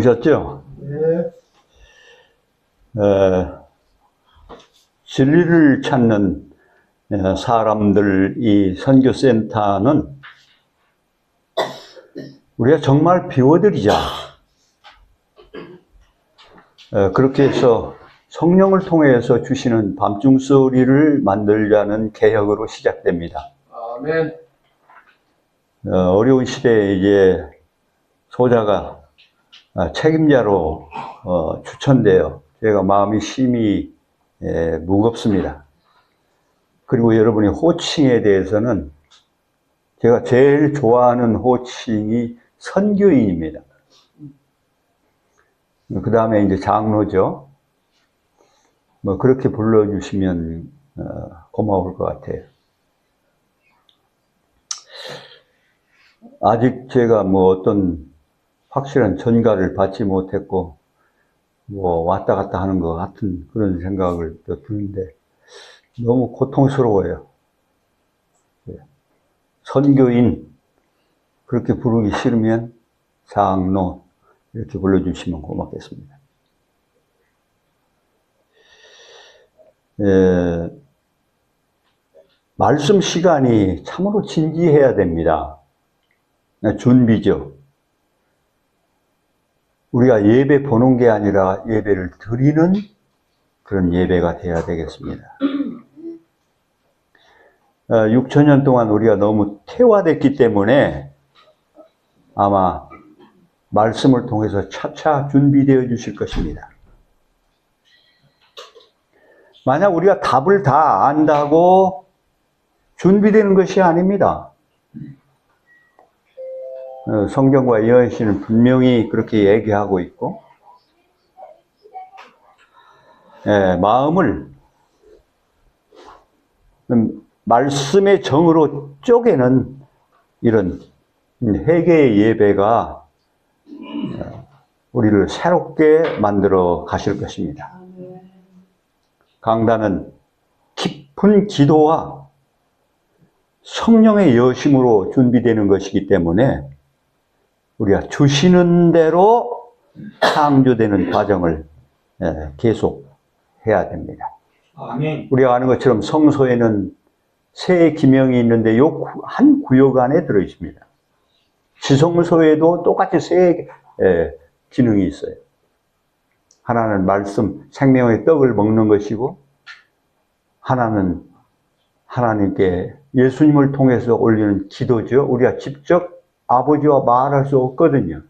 보셨죠? 네. 진리를 찾는 사람들 이 선교센터는 우리가 정말 비워드리자. 그렇게 해서 성령을 통해서 주시는 밤중소리를 만들자는 개혁으로 시작됩니다. 아멘. 어려운 시대에 이제 소자가 책임자로 추천되어 제가 마음이 심히 무겁습니다. 그리고 여러분의 호칭에 대해서는 제가 제일 좋아하는 호칭이 선교인입니다. 그 다음에 이제 장로죠. 뭐 그렇게 불러주시면 고마울 것 같아요. 아직 제가 뭐 어떤 확실한 전가를 받지 못했고 뭐 왔다 갔다 하는 것 같은 그런 생각을 또 드는데 너무 고통스러워요. 선교인 그렇게 부르기 싫으면 장로 이렇게 불러주시면 고맙겠습니다. 말씀 시간이 참으로 진지해야 됩니다. 준비죠. 우리가 예배 보는 게 아니라 예배를 드리는 그런 예배가 돼야 되겠습니다. 6천년 동안 우리가 너무 퇴화됐기 때문에 아마 말씀을 통해서 차차 준비되어 주실 것입니다. 만약 우리가 답을 다 안다고 준비되는 것이 아닙니다. 성경과 예언시는 분명히 그렇게 얘기하고 있고, 마음을 말씀의 정으로 쪼개는 이런 회개의 예배가 우리를 새롭게 만들어 가실 것입니다. 강단은 깊은 기도와 성령의 여심으로 준비되는 것이기 때문에 우리가 주시는 대로 창조되는 과정을 계속 해야 됩니다. 아멘. 우리가 아는 것처럼 성소에는 세 기명이 있는데 요 한 구역 안에 들어 있습니다. 지성소에도 똑같이 세 기능이 있어요. 하나는 말씀, 생명의 떡을 먹는 것이고, 하나는 하나님께 예수님을 통해서 올리는 기도죠. 우리가 직접 아버지와 말할 수 없거든요.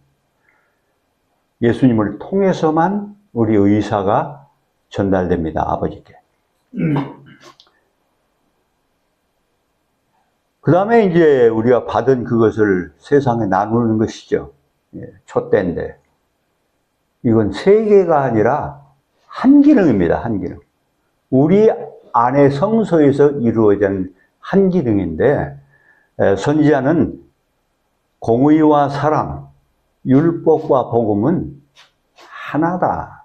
예수님을 통해서만 우리 의사가 전달됩니다. 아버지께. 그 다음에 이제 우리가 받은 그것을 세상에 나누는 것이죠. 촛대인데. 이건 세 개가 아니라 한 기능입니다. 한 기능. 우리 안에 성소에서 이루어진 한 기능인데, 선지자는 공의와 사랑, 율법과 복음은 하나다.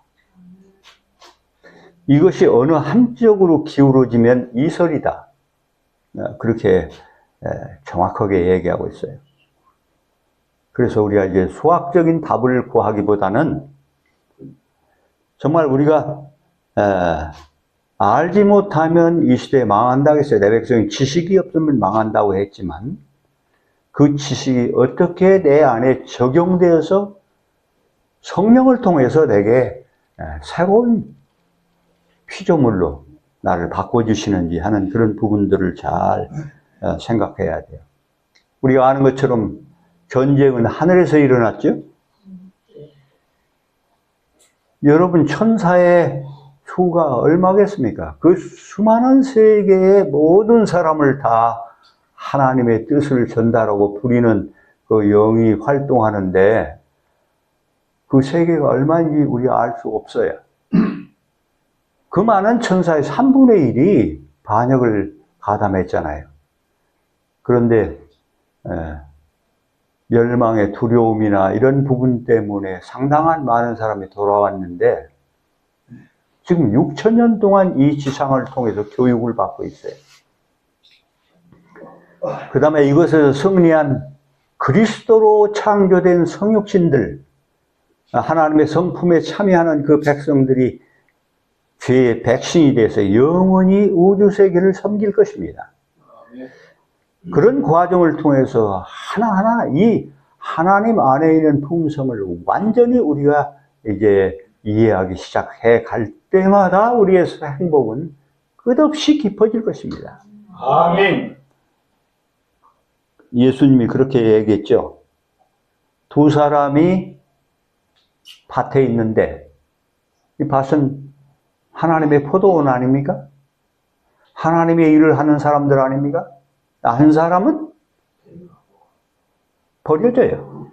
이것이 어느 한쪽으로 기울어지면 이설이다. 그렇게 정확하게 얘기하고 있어요. 그래서 우리가 이제 수학적인 답을 구하기보다는 정말 우리가 알지 못하면 이 시대에 망한다고 했어요. 내 백성이 지식이 없으면 망한다고 했지만 그 지식이 어떻게 내 안에 적용되어서 성령을 통해서 내게 새로운 피조물로 나를 바꿔주시는지 하는 그런 부분들을 잘 생각해야 돼요. 우리가 아는 것처럼 전쟁은 하늘에서 일어났죠? 여러분 천사의 수가 얼마겠습니까? 그 수많은 세계의 모든 사람을 다 하나님의 뜻을 전달하고 부리는 그 영이 활동하는데 그 세계가 얼마인지 우리가 알 수 없어요. 그 많은 천사의 3분의 1이 반역을 가담했잖아요. 그런데 멸망의 두려움이나 이런 부분 때문에 상당한 많은 사람이 돌아왔는데 지금 6천년 동안 이 지상을 통해서 교육을 받고 있어요. 그 다음에 이것에서 승리한 그리스도로 창조된 성육신들, 하나님의 성품에 참여하는 그 백성들이 죄의 백신이 돼서 영원히 우주 세계를 섬길 것입니다. 그런 과정을 통해서 하나하나 이 하나님 안에 있는 품성을 완전히 우리가 이제 이해하기 시작해 갈 때마다 우리의 행복은 끝없이 깊어질 것입니다. 아멘. 예수님이 그렇게 얘기했죠. 두 사람이 밭에 있는데 이 밭은 하나님의 포도원 아닙니까? 하나님의 일을 하는 사람들 아닙니까? 한 사람은 버려져요.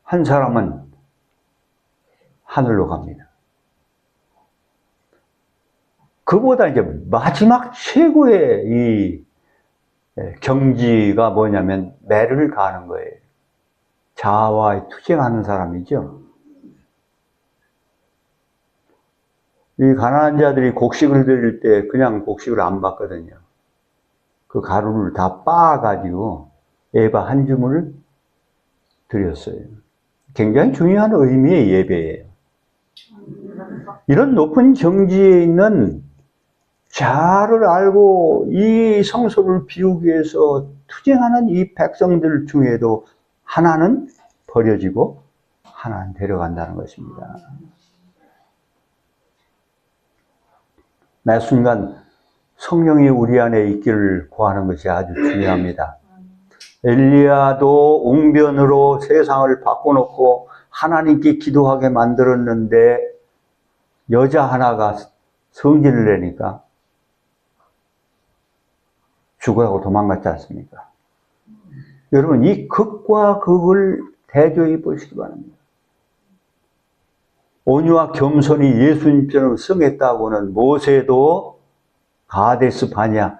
한 사람은 하늘로 갑니다. 그보다 이제 마지막 최고의 이 경지가 뭐냐면 매를 가는 거예요. 자아와 투쟁하는 사람이죠. 이 가난한 자들이 곡식을 드릴 때 그냥 곡식을 안 받거든요. 그 가루를 다 빻아가지고 에바 한 주문을 드렸어요. 굉장히 중요한 의미의 예배예요. 이런 높은 경지에 있는 자아를 알고 이 성소를 비우기 위해서 투쟁하는 이 백성들 중에도 하나는 버려지고 하나는 데려간다는 것입니다. 매 순간 성령이 우리 안에 있기를 구하는 것이 아주 중요합니다. 엘리야도 웅변으로 세상을 바꿔놓고 하나님께 기도하게 만들었는데 여자 하나가 성질을 내니까 죽으라고 도망갔지 않습니까? 여러분, 이 극과 극을 대조해 보시기 바랍니다. 온유와 겸손이 예수님처럼 성했다고는 모세도 가데스 바냐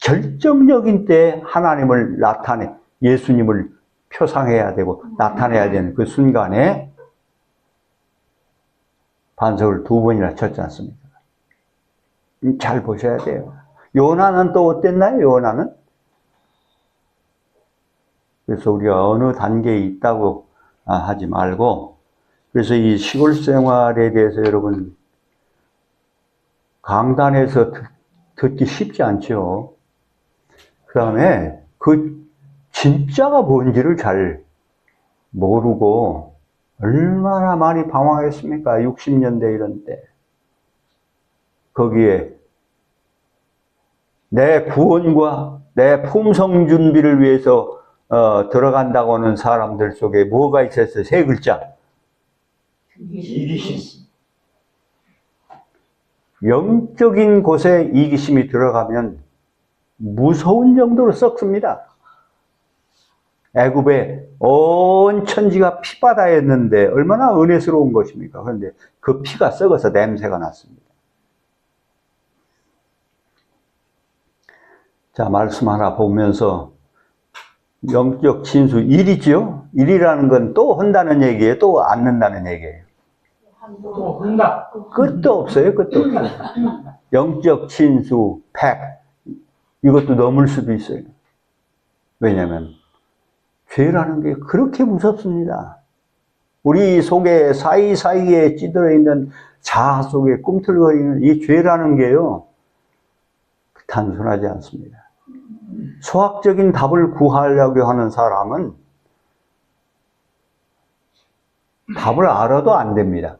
결정적인 때 하나님을 나타내 예수님을 표상해야 되고 나타내야 되는 그 순간에 반석을 2번이나 쳤지 않습니까? 잘 보셔야 돼요. 요나는 또 어땠나요? 요나는? 그래서 우리가 어느 단계에 있다고 하지 말고, 그래서 이 시골 생활에 대해서 여러분 강단에서 듣기 쉽지 않죠. 그 다음에 그 진짜가 뭔지를 잘 모르고 얼마나 많이 방황했습니까? 60년대 이런 때. 거기에 내 구원과 내 품성 준비를 위해서 들어간다고 하는 사람들 속에 뭐가 있었어요? 3글자. 이기심. 영적인 곳에 이기심이 들어가면 무서운 정도로 썩습니다. 애굽에 온 천지가 피바다였는데 얼마나 은혜스러운 것입니까? 그런데 그 피가 썩어서 냄새가 났습니다. 자, 말씀 하나 보면서 영적 진수 1이죠? 1이라는 건 또 한다는 얘기예요? 또 않는다는 얘기예요? 또 한다. 끝도 없어요. 끝도 없어요. 영적 진수 100. 이것도 넘을 수도 있어요. 왜냐하면 죄라는 게 그렇게 무섭습니다. 우리 속에 사이사이에 찌들어 있는 자아 속에 꿈틀거리는 이 죄라는 게요, 단순하지 않습니다. 수학적인 답을 구하려고 하는 사람은 답을 알아도 안 됩니다.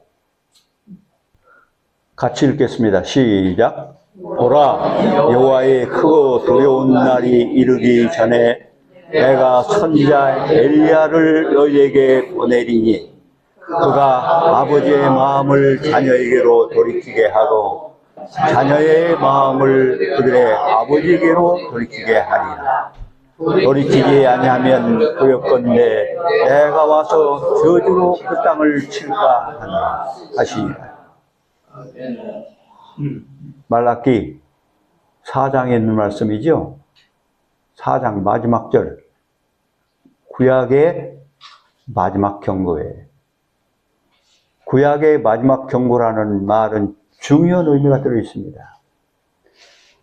같이 읽겠습니다. 시작. 보라, 여호와의 크고 두려운 날이 이르기 전에 내가 선지자 엘리야를 너희에게 보내리니 그가 아버지의 마음을 자녀에게로 돌이키게 하고 자녀의 마음을 그들의 아버지에게로 돌이키게 하리라. 돌이키지 아니하면 두렵건대 내가 와서 저주로 그 땅을 칠까 하나 하시니라. 말라기 4장에 있는 말씀이죠. 4장 마지막 절, 구약의 마지막 경고예요. 구약의 마지막 경고라는 말은 중요한 의미가 들어있습니다.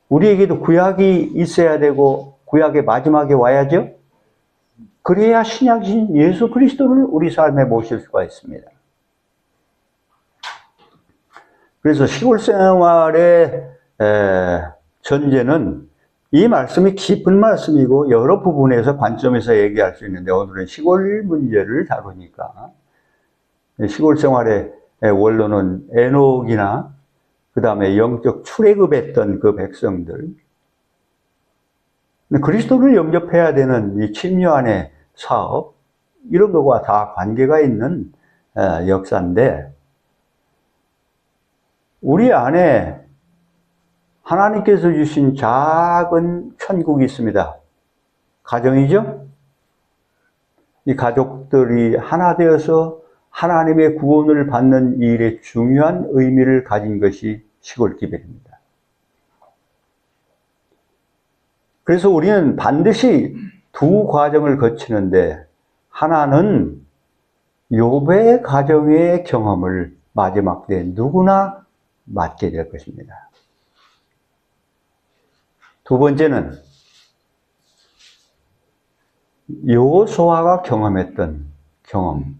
우리에게도 구약이 있어야 되고 구약의 마지막에 와야죠. 그래야 신약이신 예수 그리스도를 우리 삶에 모실 수가 있습니다. 그래서 시골 생활의 전제는 이 말씀이 깊은 말씀이고 여러 부분에서 관점에서 얘기할 수 있는데 오늘은 시골 문제를 다루니까 시골 생활의 원로는 에녹이나 그 다음에 영적 출애굽했던 그 백성들, 그리스도를 영접해야 되는 이 침례안의 사업, 이런 것과 다 관계가 있는 역사인데, 우리 안에 하나님께서 주신 작은 천국이 있습니다. 가정이죠? 이 가족들이 하나 되어서 하나님의 구원을 받는 일에 중요한 의미를 가진 것이 시골 기별입니다. 그래서 우리는 반드시 두 과정을 거치는데, 하나는 욥의 가정의 경험을 마지막 때 누구나 맞게 될 것입니다. 두 번째는 여호수아가 경험했던 경험.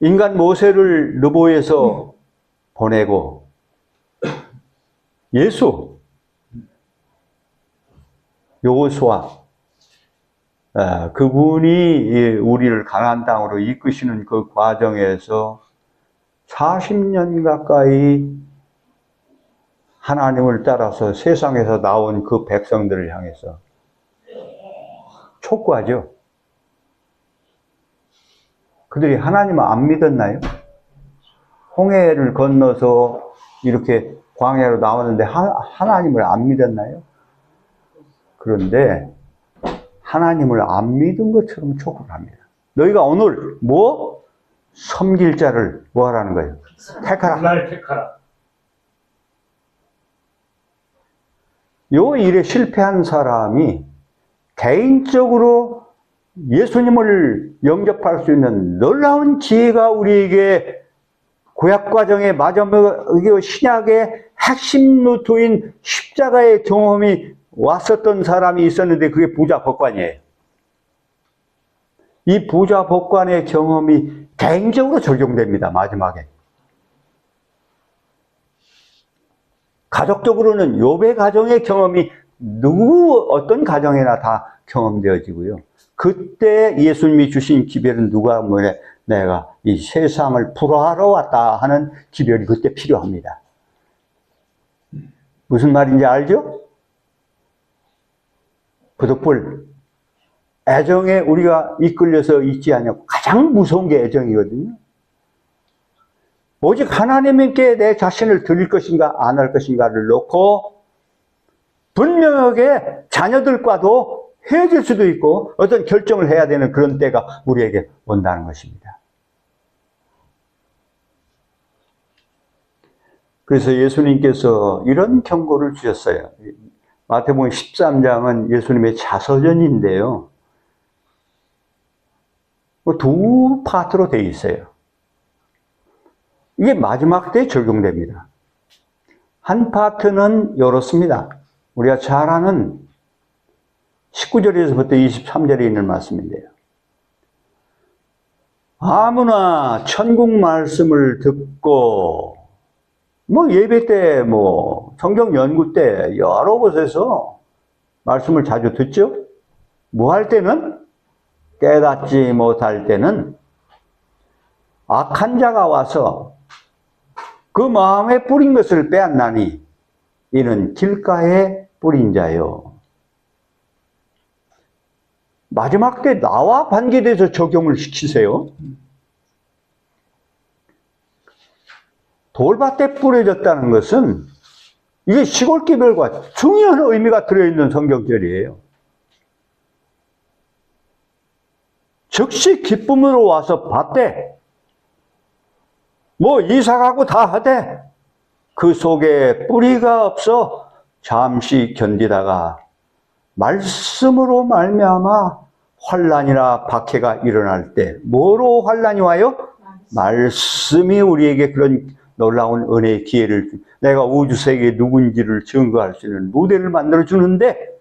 인간 모세를 느보에서 보내고 예수, 여호수아, 그분이 우리를 가나안 땅으로 이끄시는 그 과정에서 40년 가까이 하나님을 따라서 세상에서 나온 그 백성들을 향해서 촉구하죠. 그들이 하나님을 안 믿었나요? 홍해를 건너서 이렇게 광야로 나왔는데 하나님을 안 믿었나요? 그런데 하나님을 안 믿은 것처럼 촉구를 합니다. 너희가 오늘 섬길 자를 뭐 하라는 거예요? 택하라. 날 택하라. 요 일에 실패한 사람이 개인적으로 예수님을 영접할 수 있는 놀라운 기회가 우리에게 구약 과정의 마지막 신약의 핵심 루트인 십자가의 경험이 왔었던 사람이 있었는데 그게 부자 법관이에요. 이 부자 법관의 경험이 개인적으로 적용됩니다. 마지막에. 가족적으로는 욥의 가정의 경험이 어떤 가정에나 다 경험되어지고요. 그때 예수님이 주신 기별은 내가 이 세상을 풀어하러 왔다 하는 기별이 그때 필요합니다. 무슨 말인지 알죠? 부득불 애정에 우리가 이끌려서 있지 않냐고. 가장 무서운 게 애정이거든요. 오직 하나님께 내 자신을 드릴 것인가 안 할 것인가를 놓고 분명하게 자녀들과도 헤어질 수도 있고 어떤 결정을 해야 되는 그런 때가 우리에게 온다는 것입니다. 그래서 예수님께서 이런 경고를 주셨어요. 마태복음 13장은 예수님의 자서전인데요. 두 파트로 되어 있어요. 이게 마지막 때에 적용됩니다. 한 파트는 이렇습니다. 우리가 잘 아는 19절에서부터 23절에 있는 말씀인데요. 아무나 천국 말씀을 듣고 예배 때 성경 연구 때 여러 곳에서 말씀을 자주 듣죠. 뭐 할 때는 깨닫지 못할 때는 악한 자가 와서 그 마음에 뿌린 것을 빼앗나니 이는 길가에 뿌린 자요. 마지막 때 나와 관계돼서 적용을 시키세요. 돌밭에 뿌려졌다는 것은 이게 시골기별과 중요한 의미가 들어있는 성경절이에요. 즉시 기쁨으로 와서 밭에 이사가고 다 하되 그 속에 뿌리가 없어 잠시 견디다가 말씀으로 말미암아 환난이나 박해가 일어날 때 뭐로 환난이 와요? 말씀이 우리에게 그런 놀라운 은혜의 기회를 내가 우주세계에 누군지를 증거할 수 있는 무대를 만들어 주는데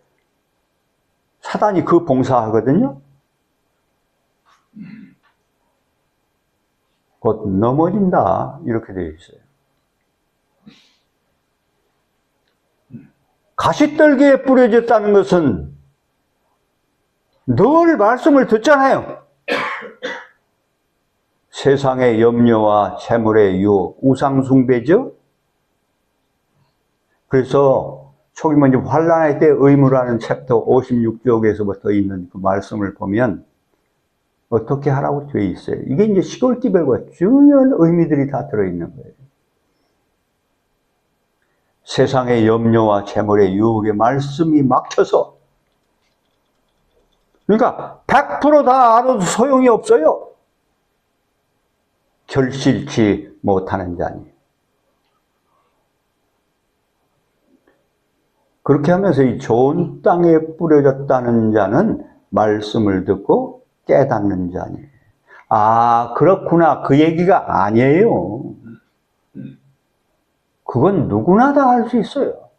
사단이 그 봉사하거든요. 곧 넘어진다 이렇게 되어 있어요. 가시떨기에 뿌려졌다는 것은 늘 말씀을 듣잖아요. 세상의 염려와 재물의 유혹, 우상숭배죠. 그래서 초기 먼저 환난할 때 의무라는 챕터 56쪽에서부터 있는 그 말씀을 보면 어떻게 하라고 되어 있어요. 이게 이제 시골기별과 중요한 의미들이 다 들어있는 거예요. 세상의 염려와 재물의 유혹에 말씀이 막혀서, 그러니까 100% 다 알아도 소용이 없어요. 결실치 못하는 자니. 그렇게 하면서 이 좋은 땅에 뿌려졌다는 자는 말씀을 듣고 깨닫는 자니. 아, 그렇구나. 그 얘기가 아니에요. 그건 누구나 다 할 수 있어요.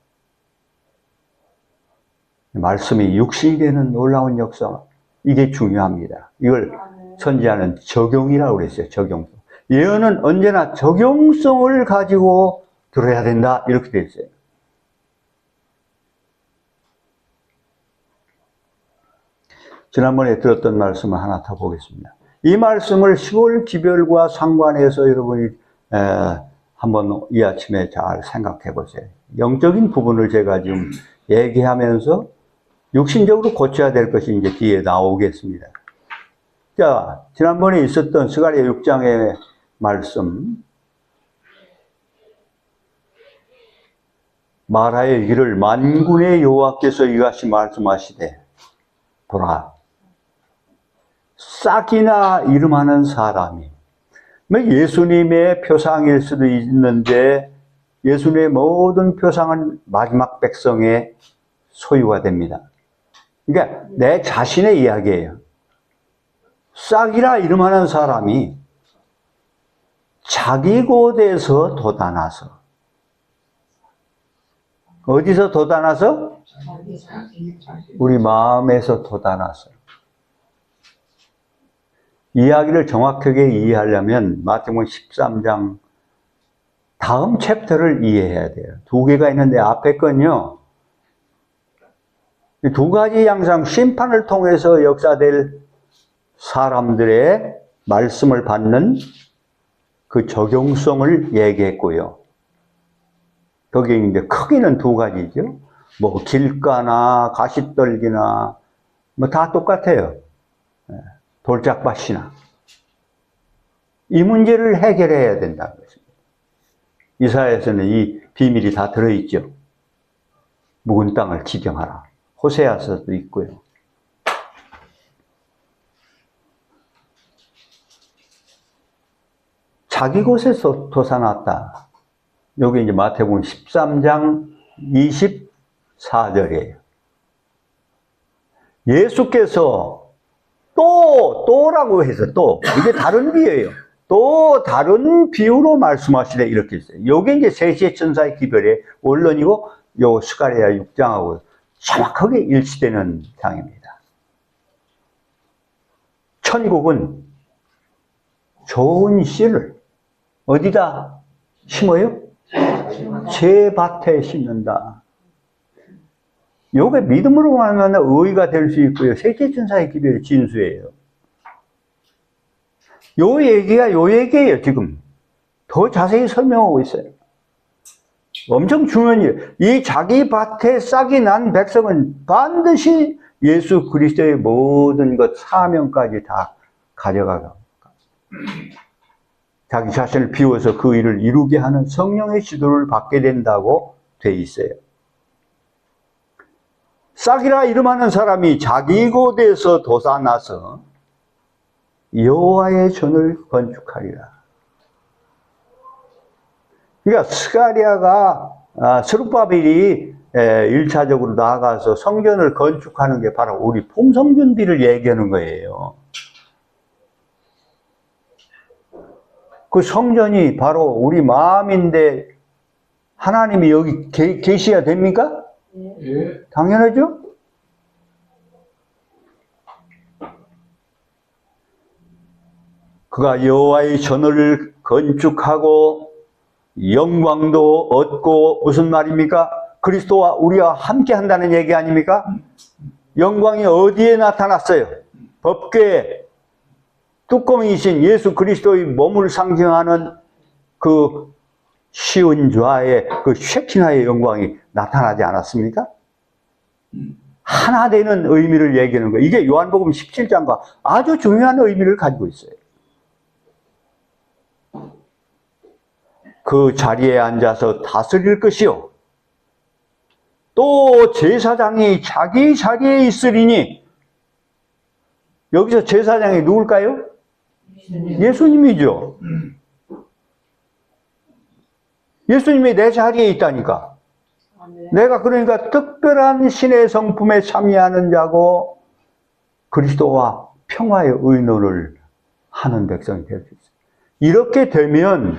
말씀이 육신이 되는 놀라운 역사, 이게 중요합니다. 이걸 선지자는 적용이라고 그랬어요. 적용성. 예언은 언제나 적용성을 가지고 들어야 된다 이렇게 되어 있어요. 지난번에 들었던 말씀을 하나 더 보겠습니다. 이 말씀을 시골 기별과 상관해서 여러분이 한번 이 아침에 잘 생각해 보세요. 영적인 부분을 제가 지금 얘기하면서 육신적으로 고쳐야 될 것이 이제 뒤에 나오겠습니다. 자, 지난번에 있었던 스가랴 6장의 말씀. 말하여 이를 만군의 여호와께서 이같이 말씀하시되 보라, 싹이나 이름하는 사람이, 예수님의 표상일 수도 있는데 예수님의 모든 표상은 마지막 백성의 소유가 됩니다. 그러니까 내 자신의 이야기예요. 싹이라 이름하는 사람이 자기 곳에서 돋아나서, 어디서 돋아나서? 우리 마음에서 돋아나서. 이야기를 정확하게 이해하려면 마태복음 13장 다음 챕터를 이해해야 돼요. 두 개가 있는데 앞에 건요, 두 가지 양상, 심판을 통해서 역사될 사람들의 말씀을 받는 그 적용성을 얘기했고요. 거기 이제 크기는 두 가지죠. 뭐 길가나 가시떨기나 뭐 다 똑같아요. 돌짝밭이나. 이 문제를 해결해야 된다는 것입니다. 이사야에서는 이 비밀이 다 들어있죠. 묵은 땅을 지경하라. 호세아서도 있고요. 자기 곳에서 솟아났다. 여기 이제 마태복음 13장 24절이에요. 예수께서 또라고 해서 이게 다른 비유예요. 또 다른 비유로 말씀하시되 이렇게 있어요. 요게 이제 세시의 천사의 기별의 원론이고, 요 스가랴 6장하고 정확하게 일치되는 장입니다. 천국은 좋은 씨를 어디다 심어요? 제 밭에 심는다. 요게 믿음으로 말하면 의의가 될 수 있고요. 세계 천사의 기별의 진수예요. 요 얘기예요, 지금. 더 자세히 설명하고 있어요. 엄청 중요한 일. 이 자기 밭에 싹이 난 백성은 반드시 예수 그리스도의 모든 것, 사명까지 다 가져가고, 자기 자신을 비워서 그 일을 이루게 하는 성령의 지도를 받게 된다고 돼 있어요. 싹이라 이름하는 사람이 자기 곳에서 돋아나서 여호와의 전을 건축하리라. 그러니까 스가랴가 스룹바벨이 1차적으로 나아가서 성전을 건축하는 게 바로 우리 품성준비를 얘기하는 거예요. 그 성전이 바로 우리 마음인데 하나님이 여기 계셔야 됩니까? 예. 당연하죠? 그가 여호와의 전을 건축하고 영광도 얻고, 무슨 말입니까? 그리스도와 우리와 함께 한다는 얘기 아닙니까? 영광이 어디에 나타났어요? 법궤에 뚜껑이신 예수 그리스도의 몸을 상징하는 그 쉬운 좌의 그 쉐키나의 영광이 나타나지 않았습니까? 하나 되는 의미를 얘기하는 거예요. 이게 요한복음 17장과 아주 중요한 의미를 가지고 있어요. 그 자리에 앉아서 다스릴 것이요, 또 제사장이 자기 자리에 있으리니, 여기서 제사장이 누굴까요? 예수님이죠. 예수님이 내 자리에 있다니까. 내가 그러니까 특별한 신의 성품에 참여하는 자고 그리스도와 평화의 의논을 하는 백성이 될 수 있어요. 이렇게 되면,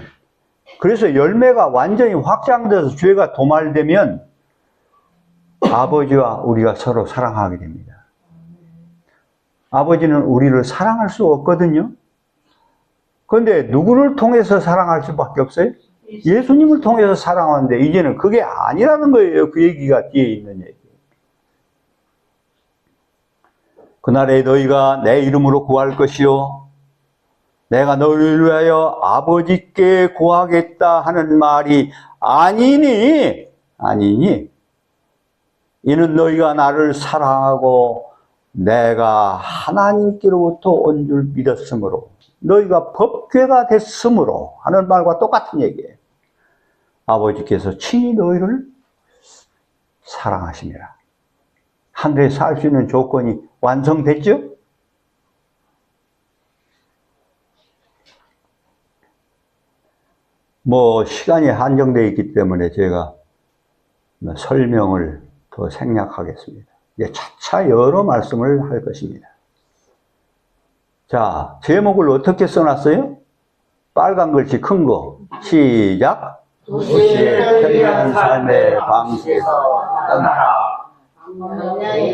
그래서 열매가 완전히 확장돼서 죄가 도말되면 아버지와 우리가 서로 사랑하게 됩니다. 아버지는 우리를 사랑할 수 없거든요. 그런데 누구를 통해서 사랑할 수밖에 없어요? 예수님을 통해서 사랑하는데, 이제는 그게 아니라는 거예요. 그 얘기가 뒤에 있는 얘기. 그날에 너희가 내 이름으로 구할 것이요, 내가 너희를 위하여 아버지께 구하겠다 하는 말이 아니니, 이는 너희가 나를 사랑하고 내가 하나님께로부터 온 줄 믿었으므로, 너희가 법궤가 됐으므로 하는 말과 똑같은 얘기예요. 아버지께서 친히 너희를 사랑하심이라. 하늘에 살 수 있는 조건이 완성됐죠? 시간이 한정되어 있기 때문에 제가 설명을 더 생략하겠습니다. 이제 차차 여러 말씀을 할 것입니다. 자, 제목을 어떻게 써놨어요? 빨간 글씨 큰 거. 시작. 도시의 편리한 삶의 방식에서 떠나라.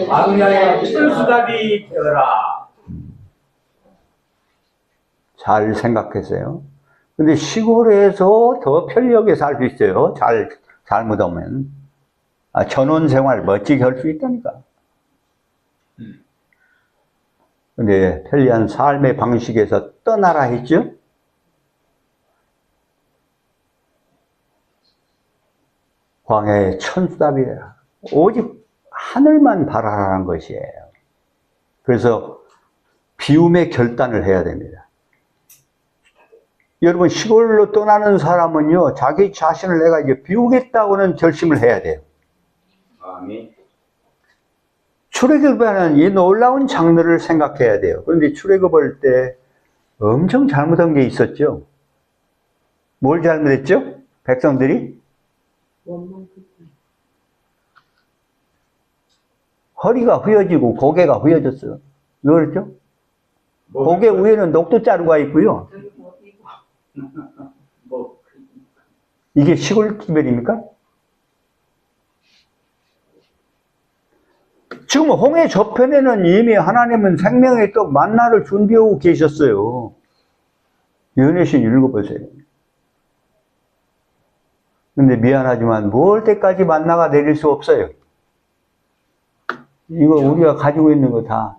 악녀의 철수답이 되어라. 잘 생각했어요. 근데 시골에서 더 편리하게 살 수 있어요. 잘못하면. 전원 생활 멋지게 할 수 있다니까. 근데 편리한 삶의 방식에서 떠나라 했죠? 광야의 천수답이라. 오직 하늘만 바라라는 것이에요. 그래서 비움의 결단을 해야 됩니다. 여러분, 시골로 떠나는 사람은요, 자기 자신을 내가 이제 비우겠다고는 결심을 해야 돼요. 아멘. 출애굽하는 이 놀라운 장르를 생각해야 돼요. 그런데 출애굽할 때 엄청 잘못한 게 있었죠. 뭘 잘못했죠? 백성들이? 허리가 휘어지고 고개가 휘어졌어요. 왜 그랬죠? 고개 위에는 녹두자루가 있고요. 이게 시골 기별입니까? 지금 홍해 저편에는 이미 하나님은 생명의 떡 만나를 준비하고 계셨어요. 연애신 읽어보세요. 근데 미안하지만 뭘 때까지 만나가 내릴 수 없어요. 이거 우리가 가지고 있는 거 다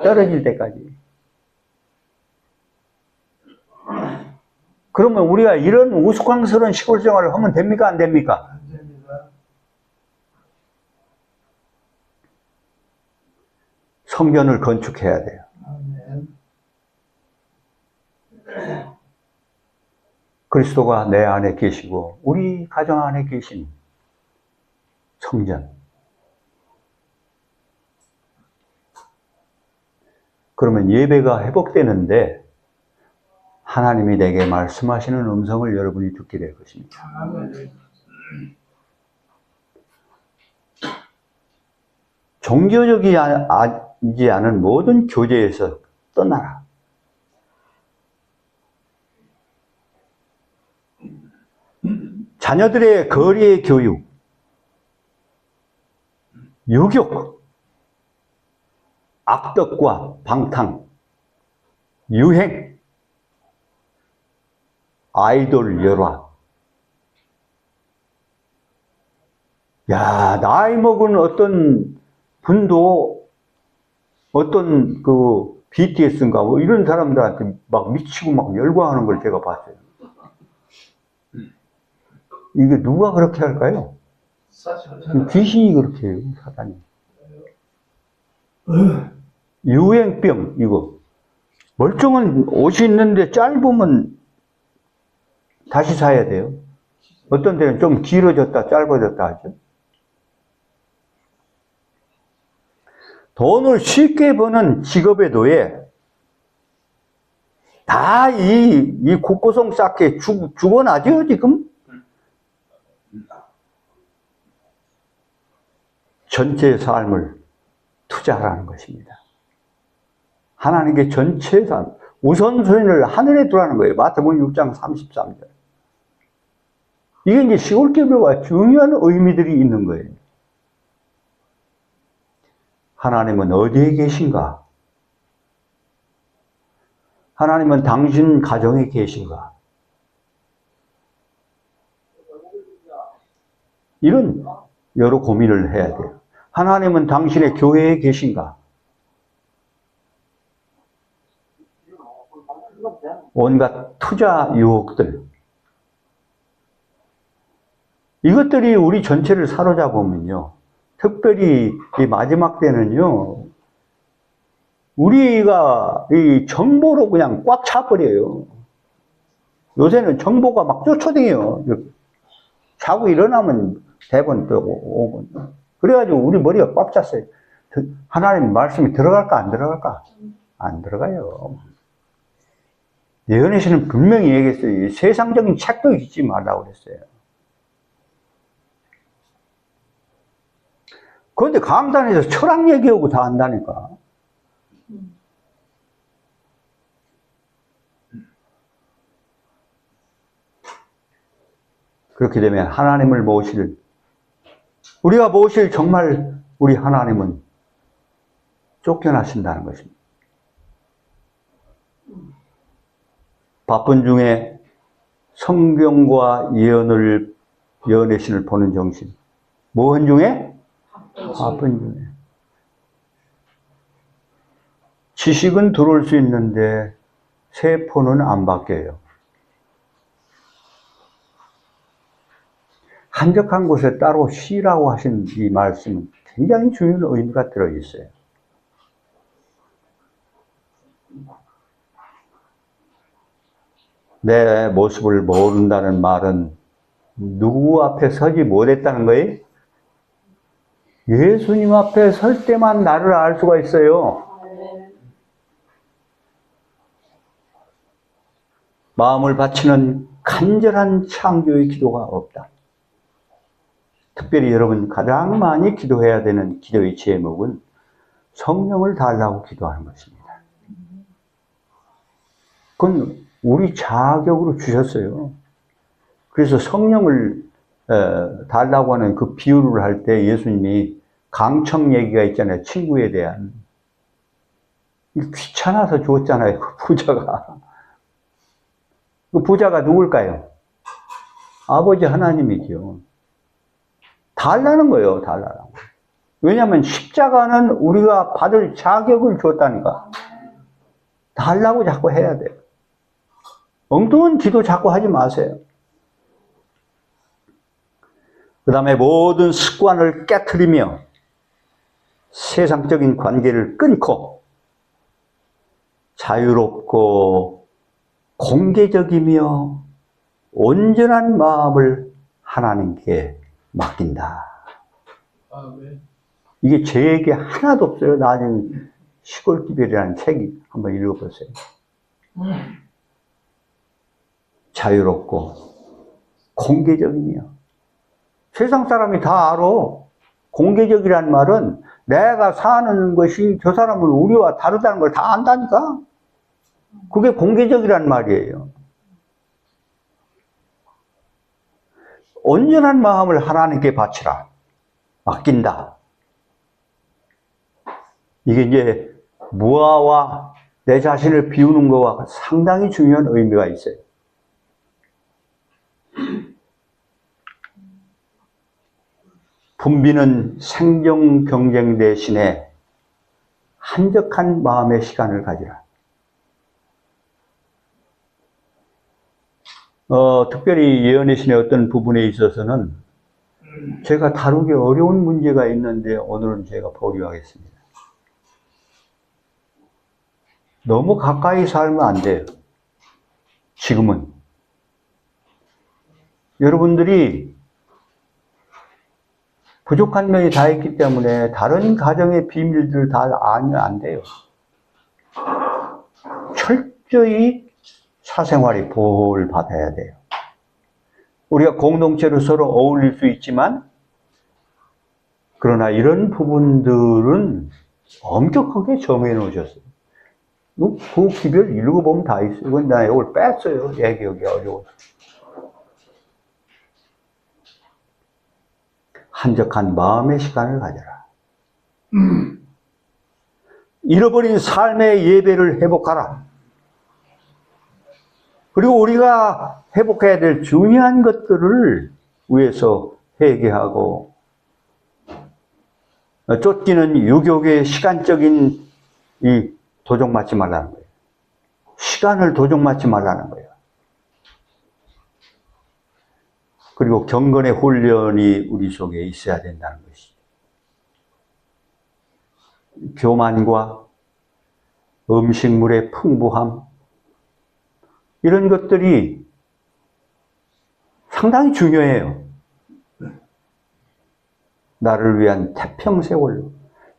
떨어질 때까지. 그러면 우리가 이런 우스꽝스러운 시골 생활을 하면 됩니까? 안 됩니까? 안 됩니다. 성전을 건축해야 돼요. 아멘. 그리스도가 내 안에 계시고 우리 가정 안에 계신 성전. 그러면 예배가 회복되는데 하나님이 내게 말씀하시는 음성을 여러분이 듣게 될 것입니다. 아멘. 종교적이지 않은 모든 교제에서 떠나라. 자녀들의 거리의 교육, 유격, 악덕과 방탕, 유행, 아이돌 열화. 야, 나이 먹은 어떤 분도 어떤 그 BTS인가 뭐 이런 사람들한테 막 미치고 막 열광하는 걸 제가 봤어요. 이게 누가 그렇게 할까요? 귀신이 그렇게 해요, 사단이. 유행병, 이거. 멀쩡한 옷이 있는데 짧으면 다시 사야 돼요. 어떤 데는 좀 길어졌다, 짧아졌다 하죠. 돈을 쉽게 버는 직업에 도에 다 이 국고성 쌓게 죽어나죠, 지금? 전체 삶을 투자하라는 것입니다. 하나님께 전체 삶, 우선순위를 하늘에 두라는 거예요. 마태복음 6장 33절. 이게 이제 시골교회와 중요한 의미들이 있는 거예요. 하나님은 어디에 계신가? 하나님은 당신 가정에 계신가? 이런 여러 고민을 해야 돼요. 하나님은 당신의 교회에 계신가? 온갖 투자 유혹들. 이것들이 우리 전체를 사로잡으면요. 특별히 이 마지막 때는요. 우리가 이 정보로 그냥 꽉 차버려요. 요새는 정보가 막 쫓아다녀요. 자고 일어나면 대본 또 오고. 그래가지고 우리 머리가 꽉 찼어요. 하나님 말씀이 들어갈까 안 들어갈까? 안 들어가요. 예언에서는 분명히 얘기했어요. 세상적인 책도 읽지 말라고 그랬어요. 그런데 강단에서 철학 얘기하고 다 한다니까. 그렇게 되면 하나님을 모실, 우리가 모실 정말 우리 하나님은 쫓겨나신다는 것입니다. 바쁜 중에 성경과 예언의 신을 보는 정신. 뭐한 중에? 바쁜 중에. 지식은 들어올 수 있는데 세포는 안 바뀌어요. 한적한 곳에 따로 쉬라고 하신 이 말씀은 굉장히 중요한 의미가 들어있어요. 내 모습을 모른다는 말은 누구 앞에 서지 못했다는 거예요? 예수님 앞에 설 때만 나를 알 수가 있어요. 마음을 바치는 간절한 창조의 기도가 없다. 특별히 여러분 가장 많이 기도해야 되는 기도의 제목은 성령을 달라고 기도하는 것입니다. 그건 우리 자격으로 주셨어요. 그래서 성령을 달라고 하는 그 비유를 할 때 예수님이 강청 얘기가 있잖아요. 친구에 대한. 귀찮아서 주었잖아요. 그 부자가. 그 부자가 누굴까요? 아버지 하나님이죠. 달라는 거예요. 달라고. 왜냐하면 십자가는 우리가 받을 자격을 줬다니까. 달라고 자꾸 해야 돼요. 엉뚱한 기도 자꾸 하지 마세요. 그 다음에 모든 습관을 깨트리며 세상적인 관계를 끊고 자유롭고 공개적이며 온전한 마음을 하나님께 맡긴다. 이게 제 얘기 하나도 없어요. 나중에 시골기별이라는 책이 한번 읽어보세요. 자유롭고 공개적이며 세상 사람이 다 알아. 공개적이란 말은 내가 사는 것이 저 사람은 우리와 다르다는 걸 다 안다니까. 그게 공개적이란 말이에요. 온전한 마음을 하나님께 바치라. 맡긴다. 이게 이제 무아와 내 자신을 비우는 것과 상당히 중요한 의미가 있어요. 분비는 생존 경쟁 대신에 한적한 마음의 시간을 가지라. 특별히 예언의 신의 어떤 부분에 있어서는 제가 다루기 어려운 문제가 있는데 오늘은 제가 보류하겠습니다. 너무 가까이 살면 안 돼요. 지금은. 여러분들이 부족한 면이 다 있기 때문에 다른 가정의 비밀들을 다 알면 안 돼요. 철저히 사생활이 보호를 받아야 돼요. 우리가 공동체로 서로 어울릴 수 있지만, 그러나 이런 부분들은 엄격하게 정해 놓으셨어요. 그 기별 읽어보면 다 있어요. 이건 나 이걸 뺐어요. 얘기하기 어려워서. 한적한 마음의 시간을 가져라. 잃어버린 삶의 예배를 회복하라. 그리고 우리가 회복해야 될 중요한 것들을 위해서 회개하고, 쫓기는 유교의 시간적인 이 도적 맞지 말라는 거예요. 시간을 도적 맞지 말라는 거예요. 그리고 경건의 훈련이 우리 속에 있어야 된다는 것이죠. 교만과 음식물의 풍부함, 이런 것들이 상당히 중요해요. 나를 위한 태평세월로.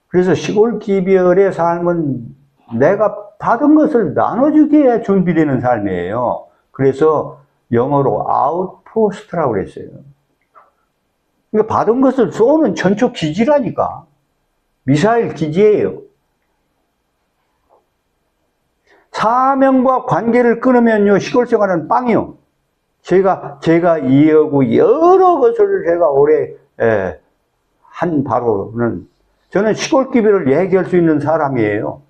그래서 시골 기별의 삶은 내가 받은 것을 나눠주기에 준비되는 삶이에요. 그래서 영어로 아웃포스트라고 그랬어요. 그러니까 받은 것을 쏘는 전초 기지라니까. 미사일 기지예요. 사명과 관계를 끊으면요, 시골 생활은 빵이요. 제가 이해하고 여러 것을 제가 오래 한 바로는, 저는 시골 기별을 얘기할 수 있는 사람이에요.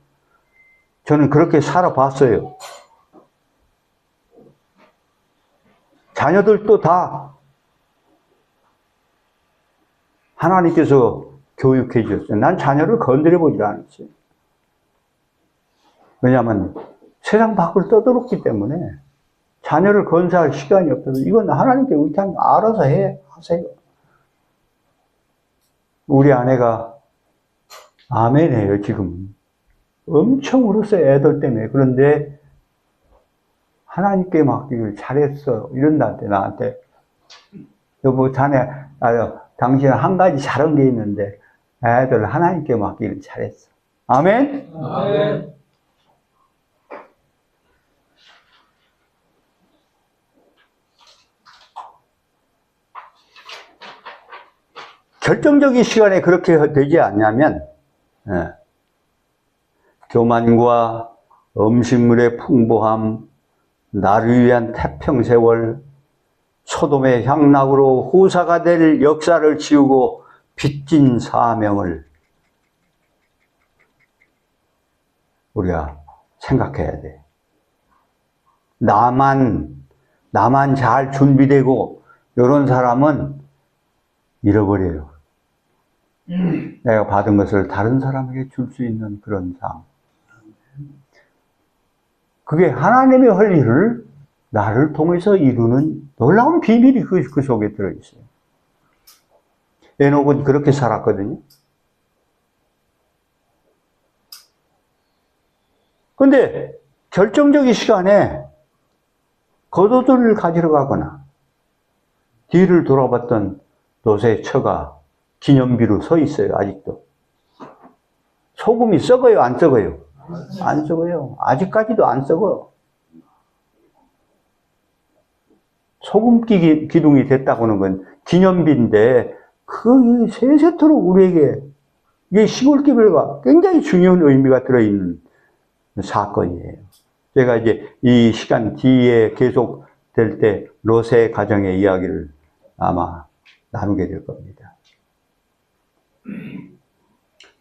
저는 그렇게 살아봤어요. 자녀들도 다 하나님께서 교육해 주셨어요. 난 자녀를 건드려 보질 않았어요. 왜냐하면 세상 밖을 떠들었기 때문에 자녀를 건사할 시간이 없어서, 이건 하나님께 그냥 알아서 하세요. 우리 아내가 아멘이에요, 지금. 엄청 울었어요, 애들 때문에. 그런데 하나님께 맡기길 잘했어. 이런다한테, 나한테. 여보, 당신은 한 가지 잘한 게 있는데, 애들 하나님께 맡기길 잘했어. 아멘? 아멘. 결정적인 시간에 그렇게 되지 않냐면, 교만과 음식물의 풍부함, 나를 위한 태평세월, 소돔의 향락으로 후사가 될 역사를 지우고 빚진 사명을 우리가 생각해야 돼. 나만 잘 준비되고 이런 사람은 잃어버려요. 내가 받은 것을 다른 사람에게 줄 수 있는 그런 삶. 그게 하나님의 할 일을 나를 통해서 이루는 놀라운 비밀이 그 속에 들어있어요. 에녹은 그렇게 살았거든요. 근데 결정적인 시간에 겉옷을 가지러 가거나 뒤를 돌아봤던 롯의 처가 기념비로 서 있어요, 아직도. 소금이 썩어요, 안 썩어요? 안 썩어요. 아직까지도 안 썩어요. 소금 기둥이 됐다고는 건 기념비인데, 그 세세토록 우리에게, 이게 시골기별과 굉장히 중요한 의미가 들어있는 사건이에요. 제가 이제 이 시간 뒤에 계속 될 때 롯의 가정의 이야기를 아마 나누게 될 겁니다.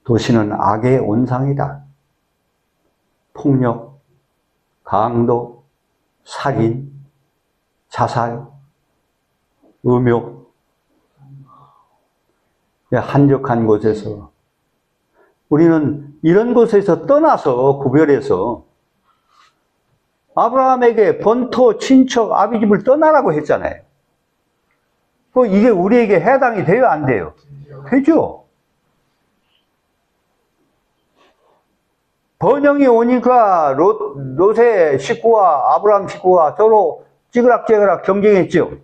도시는 악의 온상이다. 폭력, 강도, 살인, 자살, 음욕, 한적한 곳에서 우리는 이런 곳에서 떠나서 구별해서 아브라함에게 본토, 친척, 아비 집을 떠나라고 했잖아요. 이게 우리에게 해당이 돼요, 안 돼요? 되죠. 번영이 오니까 롯의 식구와 아브라함 식구가 서로 찌그락찌그락 경쟁했죠.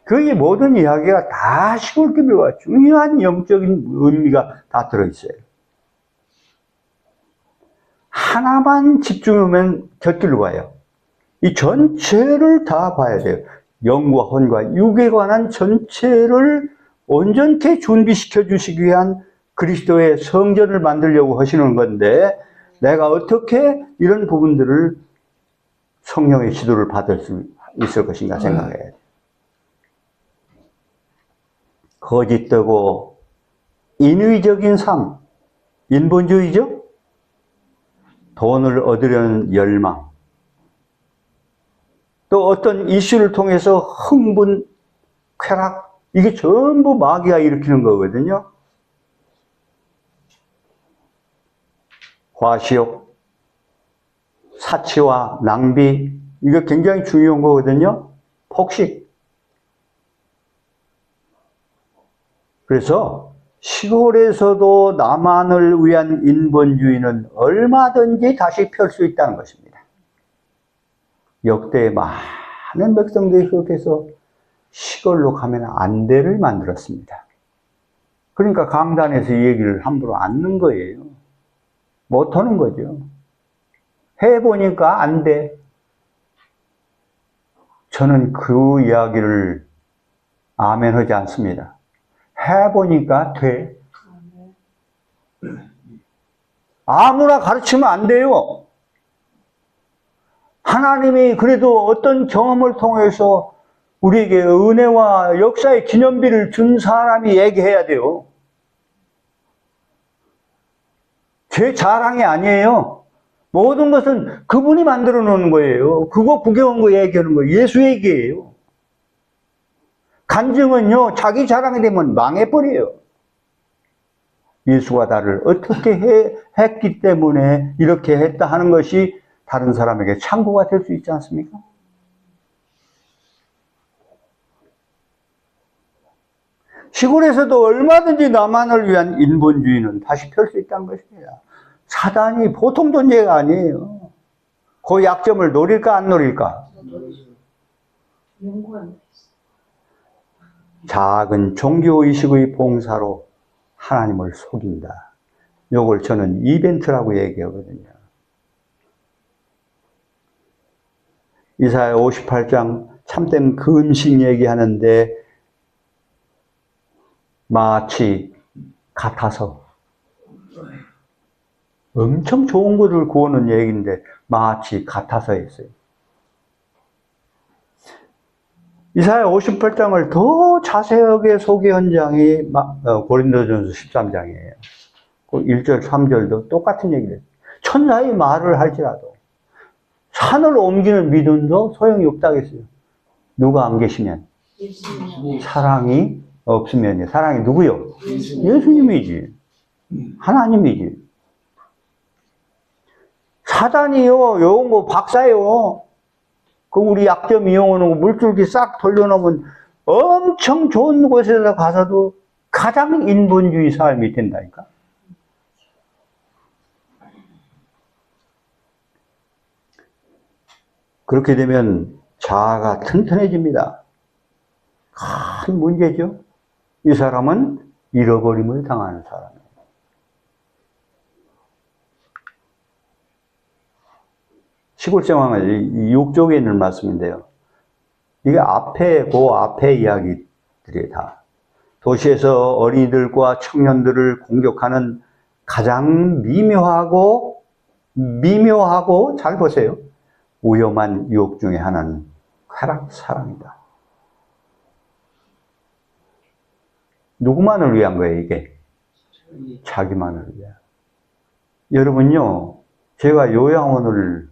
그 모든 이야기가 다 시골기별과 중요한 영적인 의미가 다 들어있어요. 하나만 집중하면 곁길로 가요. 이 전체를 다 봐야 돼요. 영과 혼과 육에 관한 전체를 온전케 준비시켜 주시기 위한 그리스도의 성전을 만들려고 하시는 건데, 내가 어떻게 이런 부분들을 성령의 지도를 받을 수 있을 것인가 생각해야 돼요. 거짓되고 인위적인 삶, 인본주의죠? 돈을 얻으려는 열망, 또 어떤 이슈를 통해서 흥분, 쾌락, 이게 전부 마귀가 일으키는 거거든요. 과시욕, 사치와 낭비, 이거 굉장히 중요한 거거든요. 폭식. 그래서 시골에서도 나만을 위한 인본주의는 얼마든지 다시 펼 수 있다는 것입니다. 역대 많은 백성들이 그렇게 해서 시골로 가면 안 돼를 만들었습니다. 그러니까 강단에서 이 얘기를 함부로 안 넣는 거예요. 못하는 거죠. 해보니까 안 돼. 저는 그 이야기를 아멘 하지 않습니다. 해보니까 돼. 아무나 가르치면 안 돼요. 하나님이 그래도 어떤 경험을 통해서 우리에게 은혜와 역사의 기념비를 준 사람이 얘기해야 돼요. 제 자랑이 아니에요. 모든 것은 그분이 만들어 놓은 거예요. 그거 구경한 거 얘기하는 거예요. 예수 얘기예요. 간증은요, 자기 자랑이 되면 망해버려요. 예수가 나를 어떻게 했기 때문에 이렇게 했다 하는 것이 다른 사람에게 참고가 될 수 있지 않습니까? 시골에서도 얼마든지 나만을 위한 인본주의는 다시 펼 수 있다는 것입니다. 사단이 보통 존재가 아니에요. 그 약점을 노릴까 안 노릴까? 작은 종교의식의 봉사로 하나님을 속인다. 이걸 저는 이벤트라고 얘기하거든요. 이사야 58장 참된 금식 얘기하는데 마치 같아서 엄청 좋은 것을 구하는 얘기인데 마치 같아서 했어요. 이사야 58장을 더 자세하게 소개한 장이 고린도전서 13장이에요. 그 1절, 3절도 똑같은 얘기를 해요. 천사의 말을 할지라도 산을 옮기는 믿음도 소용이 없다고 했어요. 누가 안 계시면? 사랑이 없으면요. 사랑이 누구요? 예수님이지. 하나님이지. 사단이요, 요런 거 박사요. 그 우리 약점 이용하는 거 물줄기 싹 돌려놓으면 엄청 좋은 곳에 가서도 가장 인본주의 삶이 된다니까. 그렇게 되면 자아가 튼튼해집니다. 큰 문제죠. 이 사람은 잃어버림을 당하는 사람이에요. 시골 상황을 6쪽에 있는 말씀인데요. 이게 그 앞에 이야기들이 다 도시에서 어린이들과 청년들을 공격하는 가장 미묘하고 잘 보세요. 위험한 유혹 중에 하나는 쾌락 사랑이다. 누구만을 위한 거예요, 이게? 자기만을 위한. 여러분요, 제가 요양원을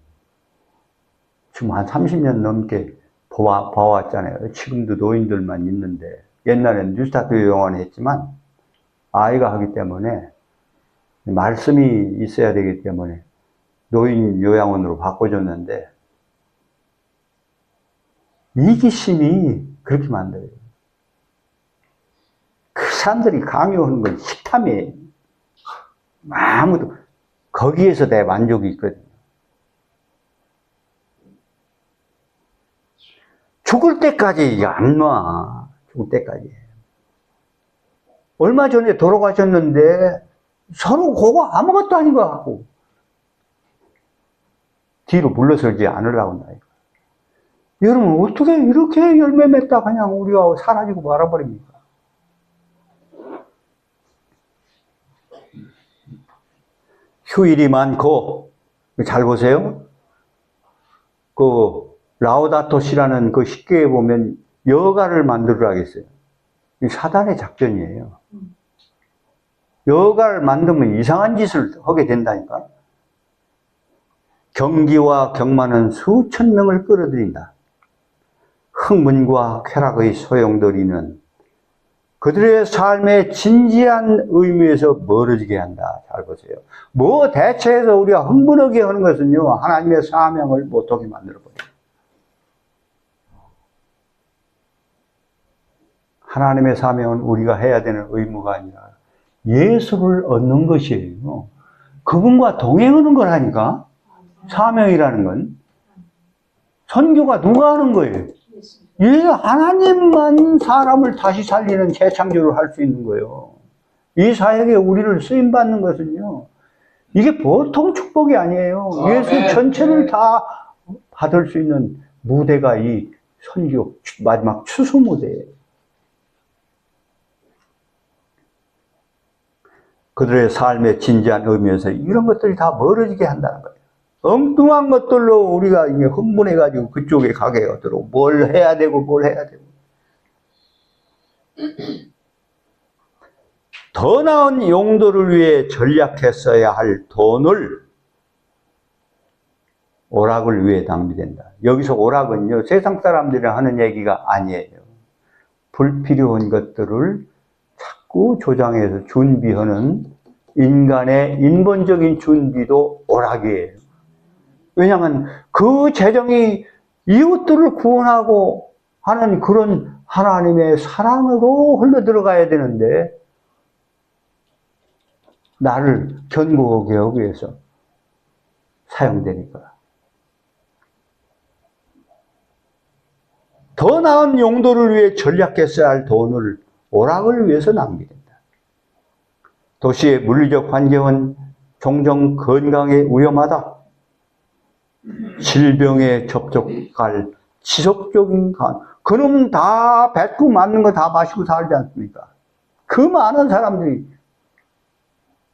지금 한 30년 넘게 봐왔잖아요. 지금도 노인들만 있는데, 옛날엔 뉴스타트 요양원에 했지만, 아이가 하기 때문에, 말씀이 있어야 되기 때문에, 노인 요양원으로 바꿔줬는데, 이기심이 그렇게 만들어요. 그 사람들이 강요하는 건 식탐이에요. 아무도, 거기에서 내 만족이 있거든요. 죽을 때까지 안 놔. 죽을 때까지. 얼마 전에 돌아가셨는데 서로 그거 아무것도 아닌 것 같고 뒤로 물러서지 않으려고 한다. 여러분 어떻게 이렇게 열매 맺다 그냥 우리가 사라지고 말아버립니까? 휴일이 많고 잘 보세요. 그 라우다토 시라는 그 식교에 보면 여가를 만들으라고 했어요. 사단의 작전이에요. 여가를 만들면 이상한 짓을 하게 된다니까. 경기와 경마는 수천 명을 끌어들인다. 학문과 쾌락의 소용돌이는 그들의 삶의 진지한 의미에서 멀어지게 한다. 잘 보세요. 뭐 대체해서 우리가 흥분하게 하는 것은요, 하나님의 사명을 못하게 만들어버려요. 하나님의 사명은 우리가 해야 되는 의무가 아니라 예수를 얻는 것이에요. 그분과 동행하는 거라니까. 사명이라는 건. 선교가 누가 하는 거예요? 하나님만 사람을 다시 살리는 재창조를 할 수 있는 거예요. 이 사역에 우리를 쓰임받는 것은요, 이게 보통 축복이 아니에요. 예수 전체를 다 받을 수 있는 무대가 이 선교 마지막 추수 무대예요. 그들의 삶의 진지한 의미에서 이런 것들이 다 멀어지게 한다는 거예요. 엉뚱한 것들로 우리가 이제 흥분해가지고 그쪽에 가게 하도록 뭘 해야 되고 뭘 해야 되고. 더 나은 용도를 위해 전략했어야 할 돈을 오락을 위해 낭비된다. 여기서 오락은요, 세상 사람들이 하는 얘기가 아니에요. 불필요한 것들을 자꾸 조장해서 준비하는 인간의 인본적인 준비도 오락이에요. 왜냐하면 그 재정이 이웃들을 구원하고 하는 그런 하나님의 사랑으로 흘러 들어가야 되는데 나를 견고하게 하기 위해서 사용되니까. 더 나은 용도를 위해 전략했어야 할 돈을 오락을 위해서 낭비된다. 도시의 물리적 환경은 종종 건강에 위험하다. 질병에 접촉할 지속적인 그놈 다 뱉고 맞는 거 다 마시고 살지 않습니까? 그 많은 사람들이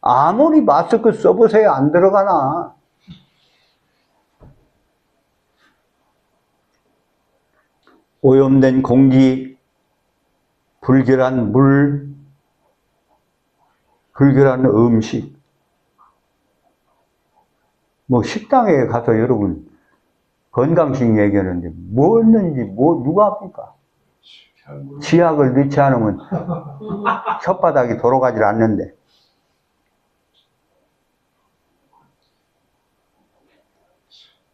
아무리 마스크 써보세요 안 들어가나. 오염된 공기, 불결한 물, 불결한 음식. 뭐 식당에 가서 여러분 건강식 얘기하는데 뭐 있는지 누가 압니까? 치약을 넣지 않으면 혓바닥이 돌아가질 않는데.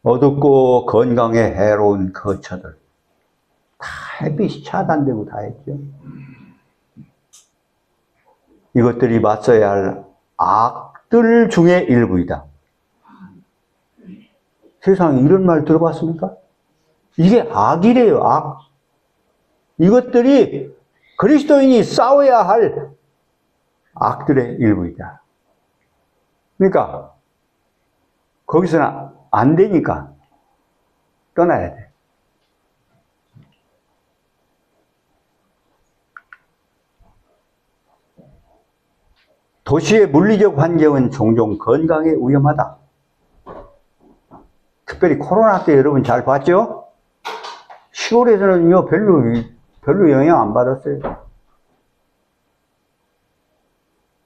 어둡고 건강에 해로운 거처들 다 햇빛이 차단되고 다 했죠. 이것들이 맞서야 할 악들 중에 일부이다. 세상에 이런 말 들어봤습니까? 이게 악이래요, 악. 이것들이 그리스도인이 싸워야 할 악들의 일부이다. 그러니까 거기서는 안 되니까 떠나야 돼. 도시의 물리적 환경은 종종 건강에 위험하다. 특별히 코로나 때 여러분 잘 봤죠? 시골에서는요, 별로 영향 안 받았어요.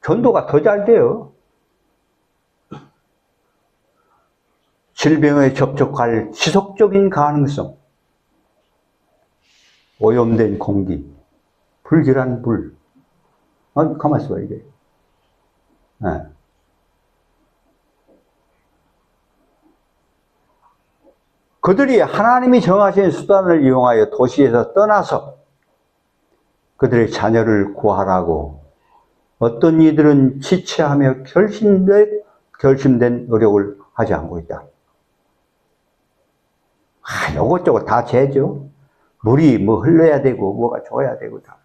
전도가 더 잘 돼요. 질병에 접촉할 지속적인 가능성, 오염된 공기, 불길한 불. 가만히 있어봐, 이게. 네. 그들이 하나님이 정하신 수단을 이용하여 도시에서 떠나서 그들의 자녀를 구하라고 어떤 이들은 지체하며 결심된 노력을 하지 않고 있다. 요것저것 다 죄죠. 물이 뭐 흘러야 되고 뭐가 줘야 되고 다.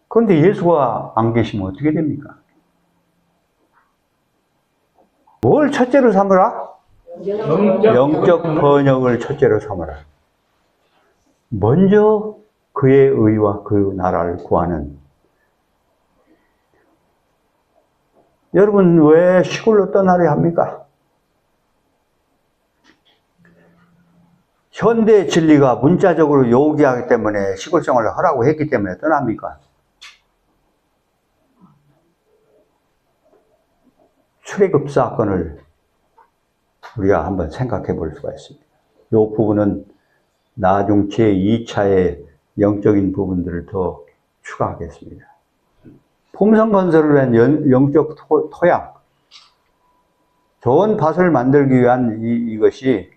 그런데 예수가 안 계시면 어떻게 됩니까? 뭘 첫째로 삼으라? 영적 번영을 첫째로 삼으라. 먼저 그의 의와 그 나라를 구하는. 여러분 왜 시골로 떠나려 합니까? 현대 진리가 문자적으로 요구하기 때문에 시골 생활을 하라고 했기 때문에 떠납니까? 출애굽 사건을 우리가 한번 생각해 볼 수가 있습니다. 이 부분은 나중 제2차의 영적인 부분들을 더 추가하겠습니다. 품성 건설을 한 영적 토양, 좋은 밭을 만들기 위한 이것이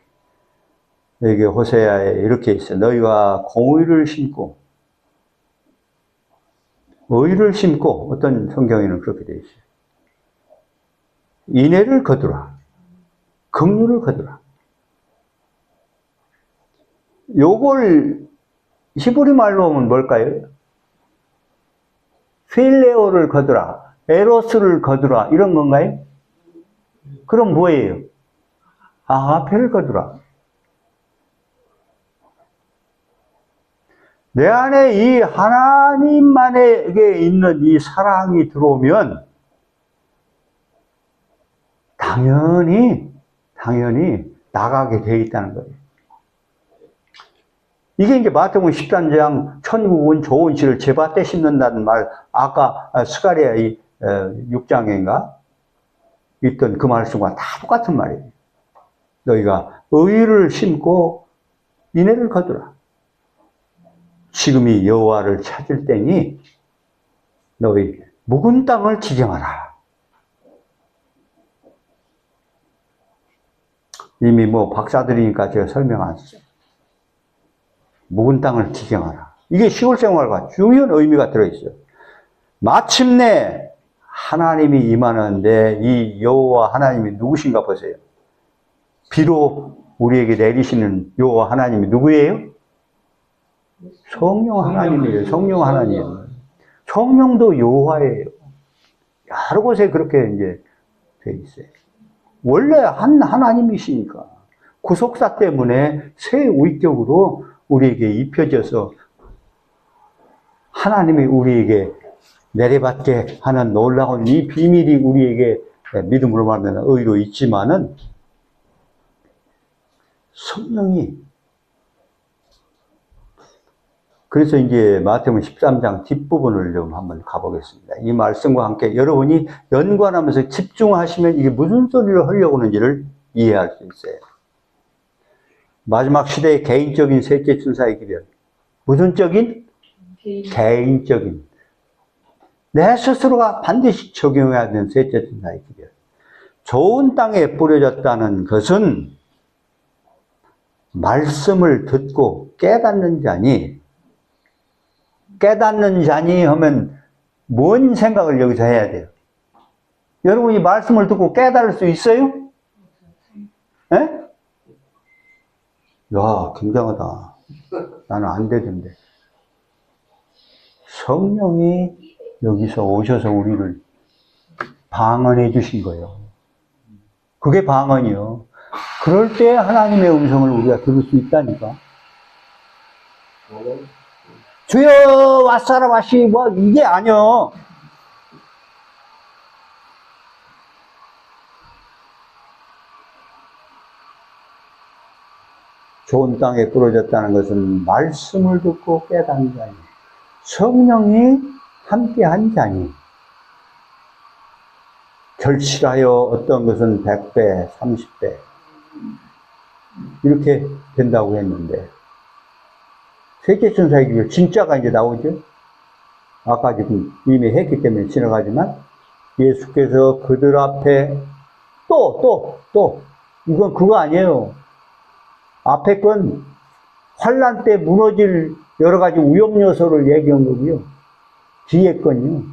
여기 호세아에 이렇게 있어요. 너희가 공의를 심고, 의를 심고, 어떤 성경에는 그렇게 되어 있어요. 인애를 거두라. 긍휼을 거두라. 요걸 히브리 말로 하면 뭘까요? 필레오를 거두라, 에로스를 거두라, 이런 건가요? 그럼 뭐예요? 아가페를 거두라. 내 안에 이 하나님만에게 있는 이 사랑이 들어오면 당연히 나가게 되어 있다는 거예요. 이게 이제 마태복음 13장 천국은 좋은 씨를 제 밭에 심는다는 말, 아까 스가랴 6장인가 있던 그 말씀과 다 똑같은 말이에요. 너희가 의를 심고 인애를 거두라. 지금이 여호와를 찾을 때니 너희 묵은 땅을 지정하라. 이미 뭐 박사들이니까 제가 설명 안 했어요. 묵은 땅을 지정하라. 이게 시골 생활과 중요한 의미가 들어있어요. 마침내 하나님이 임하는데 이 여호와 하나님이 누구신가 보세요. 비로 우리에게 내리시는 여호와 하나님이 누구예요? 성령 하나님이에요. 성령 하나님. 성령도 여호와예요. 여러 곳에 그렇게 이제 돼 있어요. 원래 한 하나님이시니까 구속사 때문에 새 위격으로 우리에게 입혀져서 하나님이 우리에게 내려받게 하는 놀라운 이 비밀이 우리에게 믿음으로 말하면 의로 있지만은 성령이 그래서 이제 마태복음 13장 뒷부분을 좀 한번 가보겠습니다. 이 말씀과 함께 여러분이 연관하면서 집중하시면 이게 무슨 소리를 하려고 하는지를 이해할 수 있어요. 마지막 시대의 개인적인 셋째 천사의 기별. 무슨 적인? 개인적인. 내 스스로가 반드시 적용해야 되는 셋째 천사의 기별. 좋은 땅에 뿌려졌다는 것은 말씀을 듣고 깨닫는 자니 하면 뭔 생각을 여기서 해야 돼요? 여러분이 말씀을 듣고 깨달을 수 있어요? 예? 야, 굉장하다. 나는 안 되던데. 성령이 여기서 오셔서 우리를 방언해 주신 거예요. 그게 방언이요. 그럴 때 하나님의 음성을 우리가 들을 수 있다니까. 주여 왔사라 와시 뭐 이게 아니요. 좋은 땅에 뿌려졌다는 것은 말씀을 듣고 깨닫는 자니 성령이 함께한 자니 절실하여 어떤 것은 100배, 30배 이렇게 된다고 했는데 셋째 천사의 기별 진짜가 이제 나오죠. 아까 지금 이미 했기 때문에 지나가지만 예수께서 그들 앞에 또 이건 그거 아니에요. 앞에 건 환란 때 무너질 여러 가지 위험 요소를 얘기한 거고요. 뒤에 건요.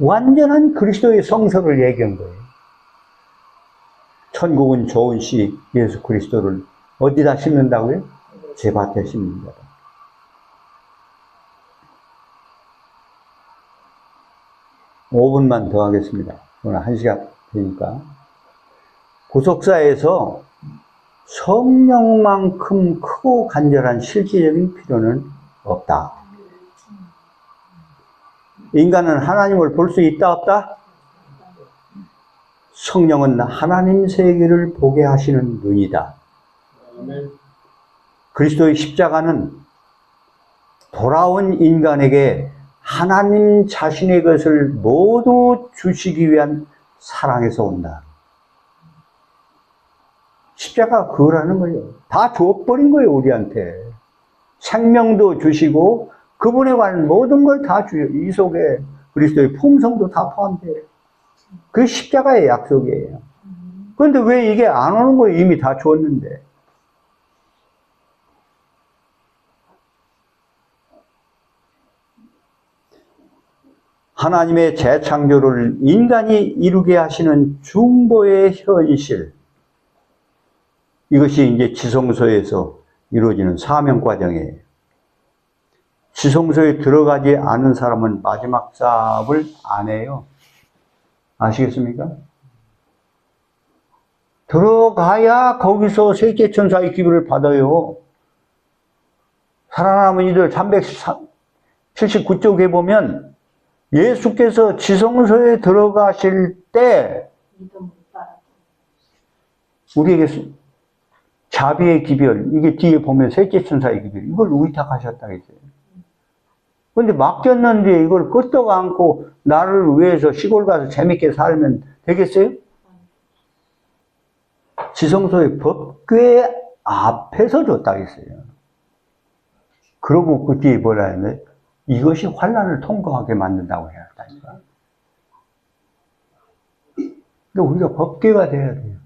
완전한 그리스도의 성서를 얘기한 거예요. 천국은 좋은 씨 예수 그리스도를 어디다 심는다고요? 제 밭에 심는다. (5분만) 더 하겠습니다. 오늘 1시간 되니까. 구속사에서 성령만큼 크고 간절한 실질적인 필요는 없다. 인간은 하나님을 볼 수 있다 없다? 성령은 하나님 세계를 보게 하시는 눈이다. 그리스도의 십자가는 돌아온 인간에게 하나님 자신의 것을 모두 주시기 위한 사랑에서 온다. 십자가가 그거라는 거예요. 다 줘버린 거예요, 우리한테. 생명도 주시고 그분에 관한 모든 걸 다 주요. 이 속에 그리스도의 품성도 다 포함돼요. 그게 십자가의 약속이에요. 그런데 왜 이게 안 오는 거예요? 이미 다 줬는데. 하나님의 재창조를 인간이 이루게 하시는 중보의 현실. 이것이 이제 지성소에서 이루어지는 사명 과정이에요. 지성소에 들어가지 않은 사람은 마지막 사업을 안 해요. 아시겠습니까? 들어가야 거기서 셋째 천사의 기별을 받아요. 살아남은 이들 379쪽에 보면 예수께서 지성소에 들어가실 때 우리에게 자비의 기별, 이게 뒤에 보면 셋째 천사의 기별, 이걸 의탁하셨다 했어요. 근데 맡겼는데 이걸 끄떡 안고 나를 위해서 시골 가서 재밌게 살면 되겠어요? 지성소의 법궤 앞에서 줬다 했어요. 그러고 그 뒤에 뭐라 했는데 이것이 환란을 통과하게 만든다고 해야 한다니까. 근데 우리가 법궤가 돼야 돼요.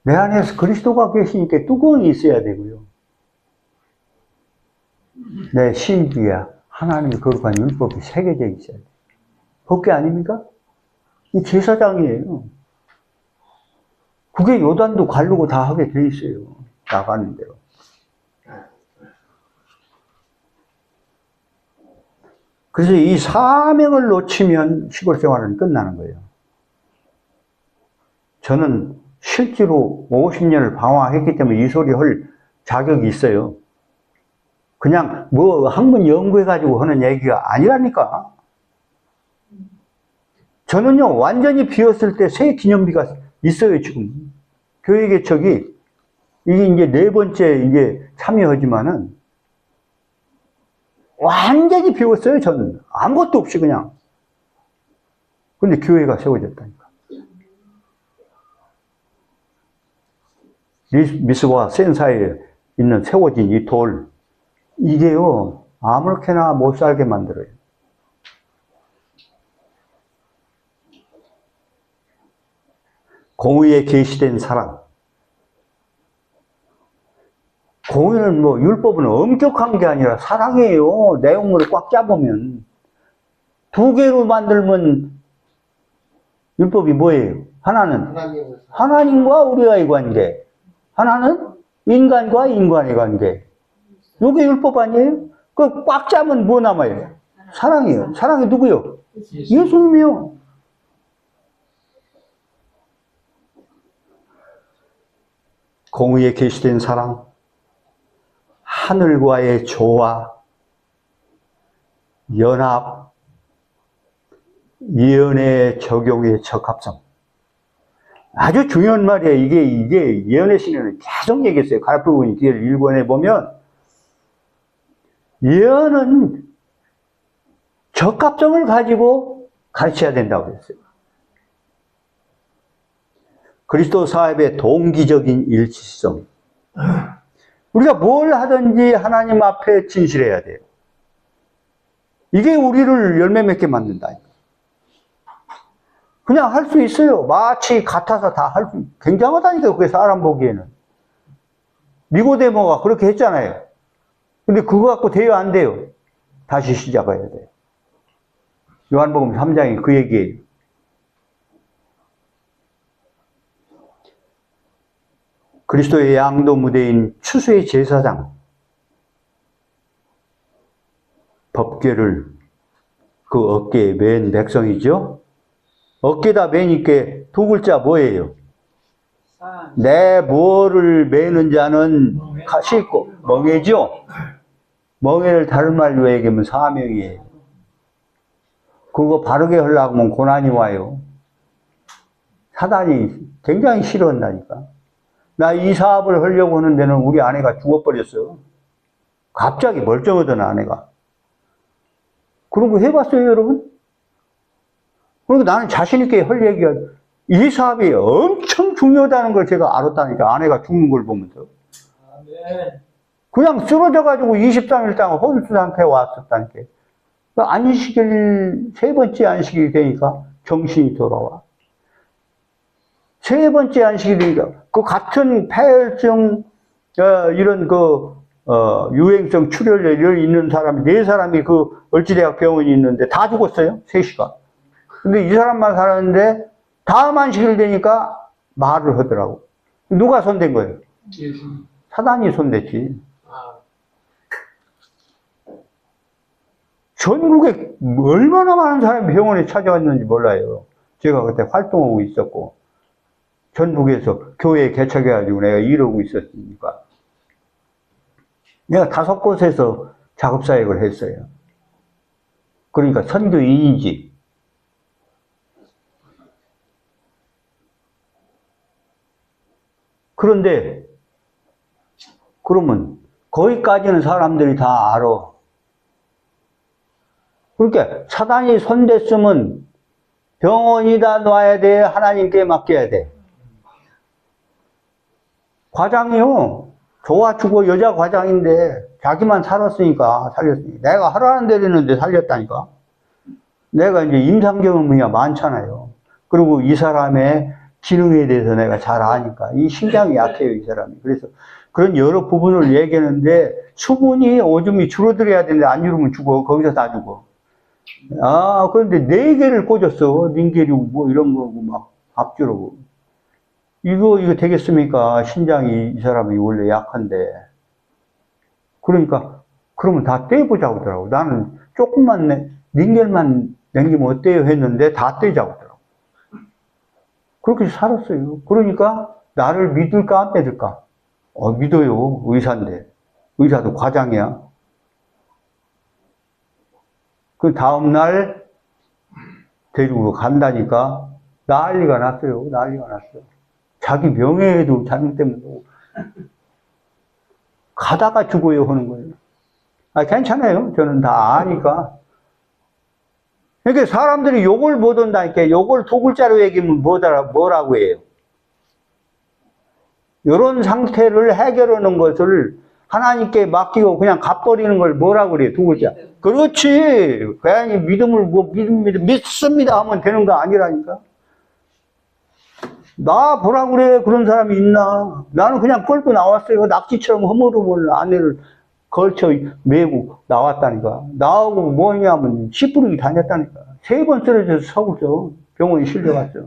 내 안에서 그리스도가 계시니까 뚜껑이 있어야 되고요. 내 심기야 하나님의 거룩한 율법이 새겨져 있어야 돼요. 법궤 아닙니까? 이 제사장이에요. 그게 요단도 가르고 다 하게 돼 있어요. 나가는 대로. 그래서 이 사명을 놓치면 시골 생활은 끝나는 거예요. 저는 실제로 50년을 방황했기 때문에 이 소리 할 자격이 있어요. 그냥 뭐 학문 연구해가지고 하는 얘기가 아니라니까. 저는요, 완전히 비었을 때 새 기념비가 있어요, 지금. 교회개척이, 이게 이제 4번째 이제 참여하지만은, 완전히 비웠어요, 저는. 아무것도 없이 그냥. 근데 교회가 세워졌다니까. 미스와 센 사이에 있는 세워진 이 돌, 이게요, 아무렇게나 못 살게 만들어요. 공의에 계시된 사랑. 공의는 뭐, 율법은 엄격한 게 아니라 사랑이에요. 내용물을 꽉 잡으면. 2개로 만들면 율법이 뭐예요? 하나는 하나님과 우리와의 관계. 하나는 인간과 인간의 관계. 이게 율법 아니에요? 그 꽉 잡으면 뭐 남아요? 사랑이에요. 사랑이 누구요? 예수님이요. 공의에 계시된 사랑, 하늘과의 조화, 연합, 예언의 적용의 적합성. 아주 중요한 말이에요. 이게 예언의 신에는 계속 얘기했어요. 가르프군이 뒤를 1권에 보면, 예언은 적합성을 가지고 가르쳐야 된다고 그랬어요. 그리스도 사업의 동기적인 일치성. 우리가 뭘 하든지 하나님 앞에 진실해야 돼요. 이게 우리를 열매 맺게 만든다니까. 그냥 할 수 있어요. 마치 같아서 다 할 수, 굉장하다니까, 그게 사람 보기에는. 니고데모가 그렇게 했잖아요. 근데 그거 갖고 돼요, 안 돼요? 다시 시작해야 돼요. 요한복음 3장이 그 얘기예요. 그리스도의 양도 무대인 추수의 제사장. 법궤를 그 어깨에 맨 백성이죠. 어깨다 매니까 두 글자 뭐예요? 내 뭐를 매는 자는 싣고 멍에죠. 멍에를 다른 말로 얘기하면 사명이에요. 그거 바르게 하려고 하면 고난이 와요. 사단이 굉장히 싫어한다니까. 나 이 사업을 하려고 하는 데는 우리 아내가 죽어버렸어. 갑자기 멀쩡하던 아내가. 그런 거 해봤어요, 여러분? 그러니까 나는 자신있게 할 얘기가, 이 사업이 엄청 중요하다는 걸 제가 알았다니까, 아내가 죽는 걸 보면서. 그냥 쓰러져가지고 23일 동안 혼수 상태에 왔었다니까. 안식일, 세 번째 안식일이 되니까 정신이 돌아와. 세 번째 안식일이니까, 그 같은 폐혈증, 이런 유행성 출혈 있는 사람이, 네 사람이 그 을지대학 병원이 있는데 다 죽었어요. 3시간. 근데 이 사람만 살았는데 다음 안식일 되니까 말을 하더라고. 누가 손댄 거예요? 사단이 손댔지. 전국에 얼마나 많은 사람이 병원에 찾아왔는지 몰라요. 제가 그때 활동하고 있었고, 전국에서 교회 개척해가지고 내가 이러고 있었으니까. 내가 5곳에서 작업사역을 했어요. 그러니까 선교인이지. 그런데, 그러면, 거기까지는 사람들이 다 알아. 그러니까, 사단이 손댔으면 병원이다 놔야 돼, 하나님께 맡겨야 돼. 과장이요. 좋아주고 여자 과장인데, 자기만 살았으니까, 살렸으니까. 내가 하라는 대로 했는데 살렸다니까. 내가 이제 임상 경험이 많잖아요. 그리고 이 사람의 기능에 대해서 내가 잘 아니까. 이 심장이 약해요, 이 사람이. 그래서 그런 여러 부분을 얘기하는데, 수분이, 오줌이 줄어들어야 되는데, 안 줄으면 죽어. 거기서 다 죽어. 그런데 4개를 꽂았어. 닌게리고 뭐 이런 거고, 막, 앞주르고. 이거 되겠습니까? 신장이, 이 사람이 원래 약한데. 그러니까, 그러면 다 떼보자고 하더라고. 나는 조금만, 닌겔만 남기면 어때요? 했는데, 다 떼자고 하더라고. 그렇게 살았어요. 그러니까, 나를 믿을까, 안 믿을까? 믿어요. 의사인데. 의사도 과장이야. 그 다음날, 데리고 간다니까, 난리가 났어요. 난리가 났어요. 자기 명예에도 자기 때문에 가다가 죽어요 하는 거예요. 괜찮아요. 저는 다 아니까. 그러니까 사람들이 욕을 못 한다니까. 욕을 2글자로 얘기하면 뭐라고 해요? 이런 상태를 해결하는 것을 하나님께 맡기고 그냥 갚버리는 걸 뭐라고 그래요? 2글자. 그렇지. 괜히 믿음을 믿습니다 하면 되는 거 아니라니까. 나 보라 그래. 그런 사람이 있나? 나는 그냥 끌고 나왔어요. 낙지처럼 허물음을 아내를 걸쳐 메고 나왔다니까. 나하고 뭐냐면 시부르기 다녔다니까. 3번 쓰러져서 서울서 병원에 실려갔어.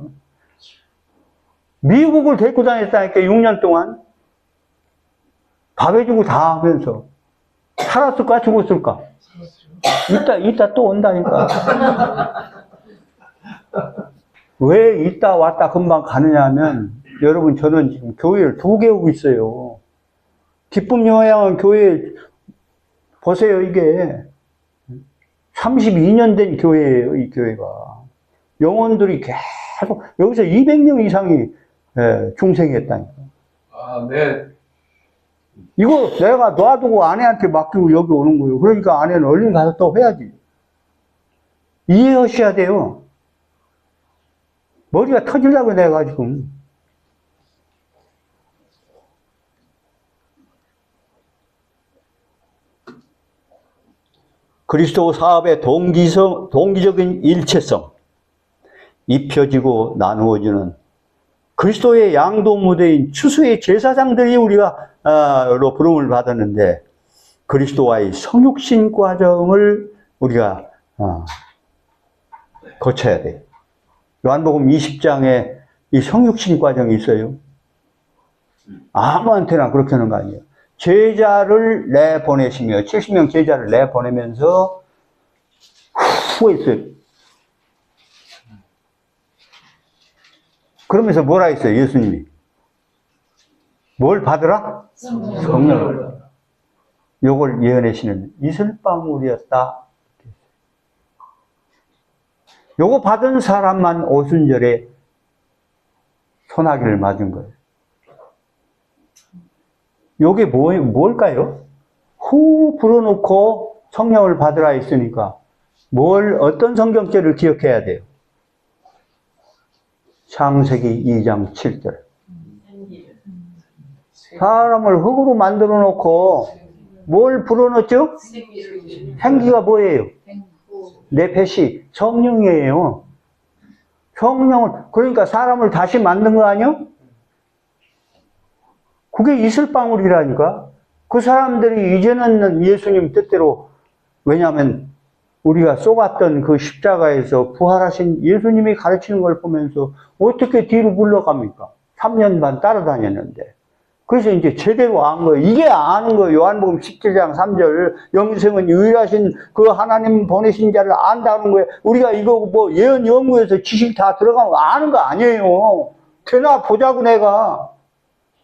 미국을 데리고 다녔다니까. 6년 동안. 밥 해주고 다 하면서. 살았을까? 죽었을까? 이따 또 온다니까. 왜 있다 왔다 금방 가느냐 하면, 여러분, 저는 지금 교회를 2개 오고 있어요. 기쁨 요양원 교회, 보세요, 이게. 32년 된 교회예요, 이 교회가. 영혼들이 계속, 여기서 200명 이상이 중생했다니까. 네. 이거 내가 놔두고 아내한테 맡기고 여기 오는 거예요. 그러니까 아내는 얼른 가서 또 해야지. 이해하셔야 돼요. 머리가 터지려고 내가 지금. 그리스도 사업의 동기적인 일체성, 입혀지고 나누어지는 그리스도의 양도 무대인 추수의 제사장들이 로 부름을 받았는데 그리스도와의 성육신 과정을 우리가 거쳐야 돼요. 요한복음 20장에 이 성육신 과정이 있어요. 아무한테나 그렇게 하는 거 아니에요. 제자를 내보내시며 70명 제자를 내보내면서 후했어요. 그러면서 뭐라 했어요? 예수님이 뭘 받으라? 성령을. 요걸 예언하시는 이슬방울이었다. 요거 받은 사람만 오순절에 소나기를 맞은 거예요. 요게 뭘까요? 후 불어놓고 성령을 받으라 했으니까 어떤 성경절을 기억해야 돼요? 창세기 2장 7절. 사람을 흙으로 만들어 놓고 뭘 불어넣었죠? 생기가 뭐예요? 네페시, 성령이에요. 성령을, 그러니까 사람을 다시 만든 거 아니요? 그게 이슬방울이라니까. 그 사람들이 이제는 예수님 뜻대로, 왜냐하면 우리가 쏘았던 그 십자가에서 부활하신 예수님이 가르치는 걸 보면서 어떻게 뒤로 물러갑니까? 3년 반 따라다녔는데. 그래서 이제 제대로 안 거예요. 이게 아는 거예요. 요한복음 17장 3절. 영생은 유일하신 그 하나님 보내신 자를 안다는 거예요. 우리가 이거 뭐 예언 연구에서 지식 다 들어가면 아는 거 아니에요. 되나 보자고 내가.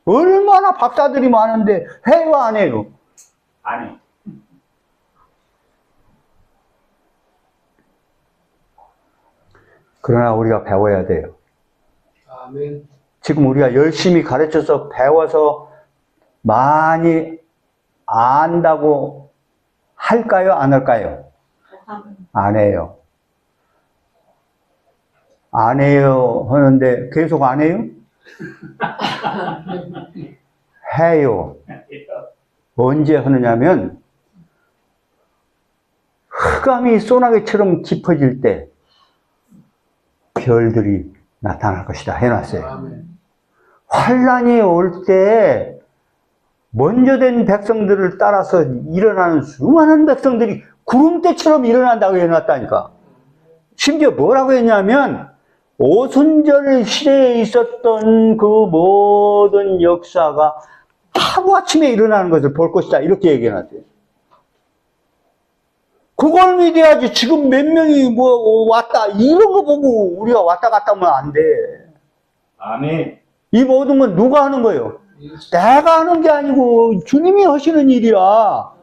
얼마나 박사들이 많은데 해요 안 해요? 안 해. 그러나 우리가 배워야 돼요. 아멘. 지금 우리가 열심히 가르쳐서 배워서 많이 안다고 할까요? 안 할까요? 안 해요. 안 해요 하는데 계속 안 해요? 해요. 언제 하느냐면 흑암이 소나기처럼 깊어질 때 별들이 나타날 것이다 해놨어요. 환란이 올 때 먼저 된 백성들을 따라서 일어나는 수많은 백성들이 구름대처럼 일어난다고 해놨다니까. 심지어 뭐라고 했냐면 오순절 시대에 있었던 그 모든 역사가 하루아침에 일어나는 것을 볼 것이다 이렇게 얘기해놨어요. 그걸 믿어야지. 지금 몇 명이 왔다 이런 거 보고 우리가 왔다 갔다 하면 안 돼. 아멘. 이 모든 건 누가 하는 거예요? 내가 하는 게 아니고 주님이 하시는 일이야.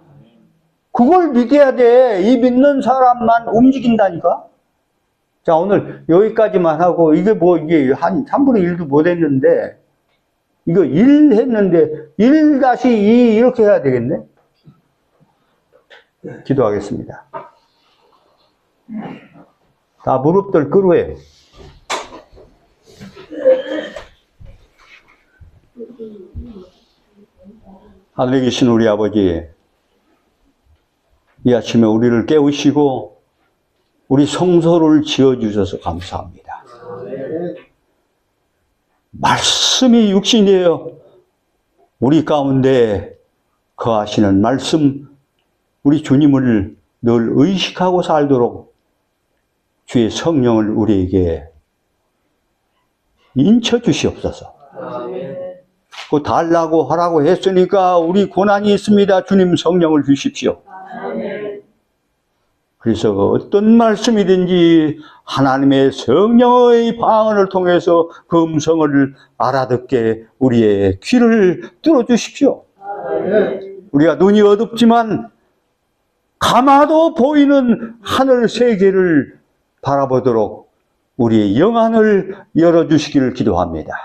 그걸 믿어야 돼. 이 믿는 사람만 움직인다니까. 자, 오늘 여기까지만 하고 이게 한 3분의 1도 못 했는데 이거 1 했는데 1-2 이렇게 해야 되겠네. 기도하겠습니다. 다 무릎들 꿇어요. 하늘에 계신 우리 아버지, 이 아침에 우리를 깨우시고 우리 성소를 지어주셔서 감사합니다. 말씀이 육신이 되어 우리 가운데 거하시는 말씀, 우리 주님을 늘 의식하고 살도록 주의 성령을 우리에게 인쳐 주시옵소서. 그 달라고 하라고 했으니까 우리 고난이 있습니다. 주님 성령을 주십시오. 그래서 어떤 말씀이든지 하나님의 성령의 방언을 통해서 그 음성을 알아듣게 우리의 귀를 뚫어주십시오. 우리가 눈이 어둡지만 가마도 보이는 하늘 세계를 바라보도록 우리의 영안을 열어주시기를 기도합니다.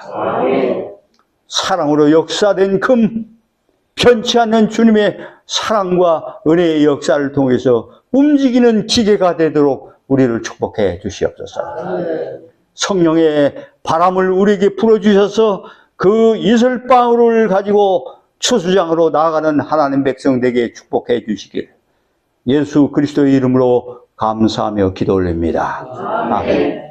사랑으로 역사된 금, 변치 않는 주님의 사랑과 은혜의 역사를 통해서 움직이는 기계가 되도록 우리를 축복해 주시옵소서. 성령의 바람을 우리에게 불어주셔서 그 이슬방울을 가지고 추수장으로 나아가는 하나님 백성들에게 축복해 주시길 예수 그리스도의 이름으로 감사하며 기도 올립니다. 아멘.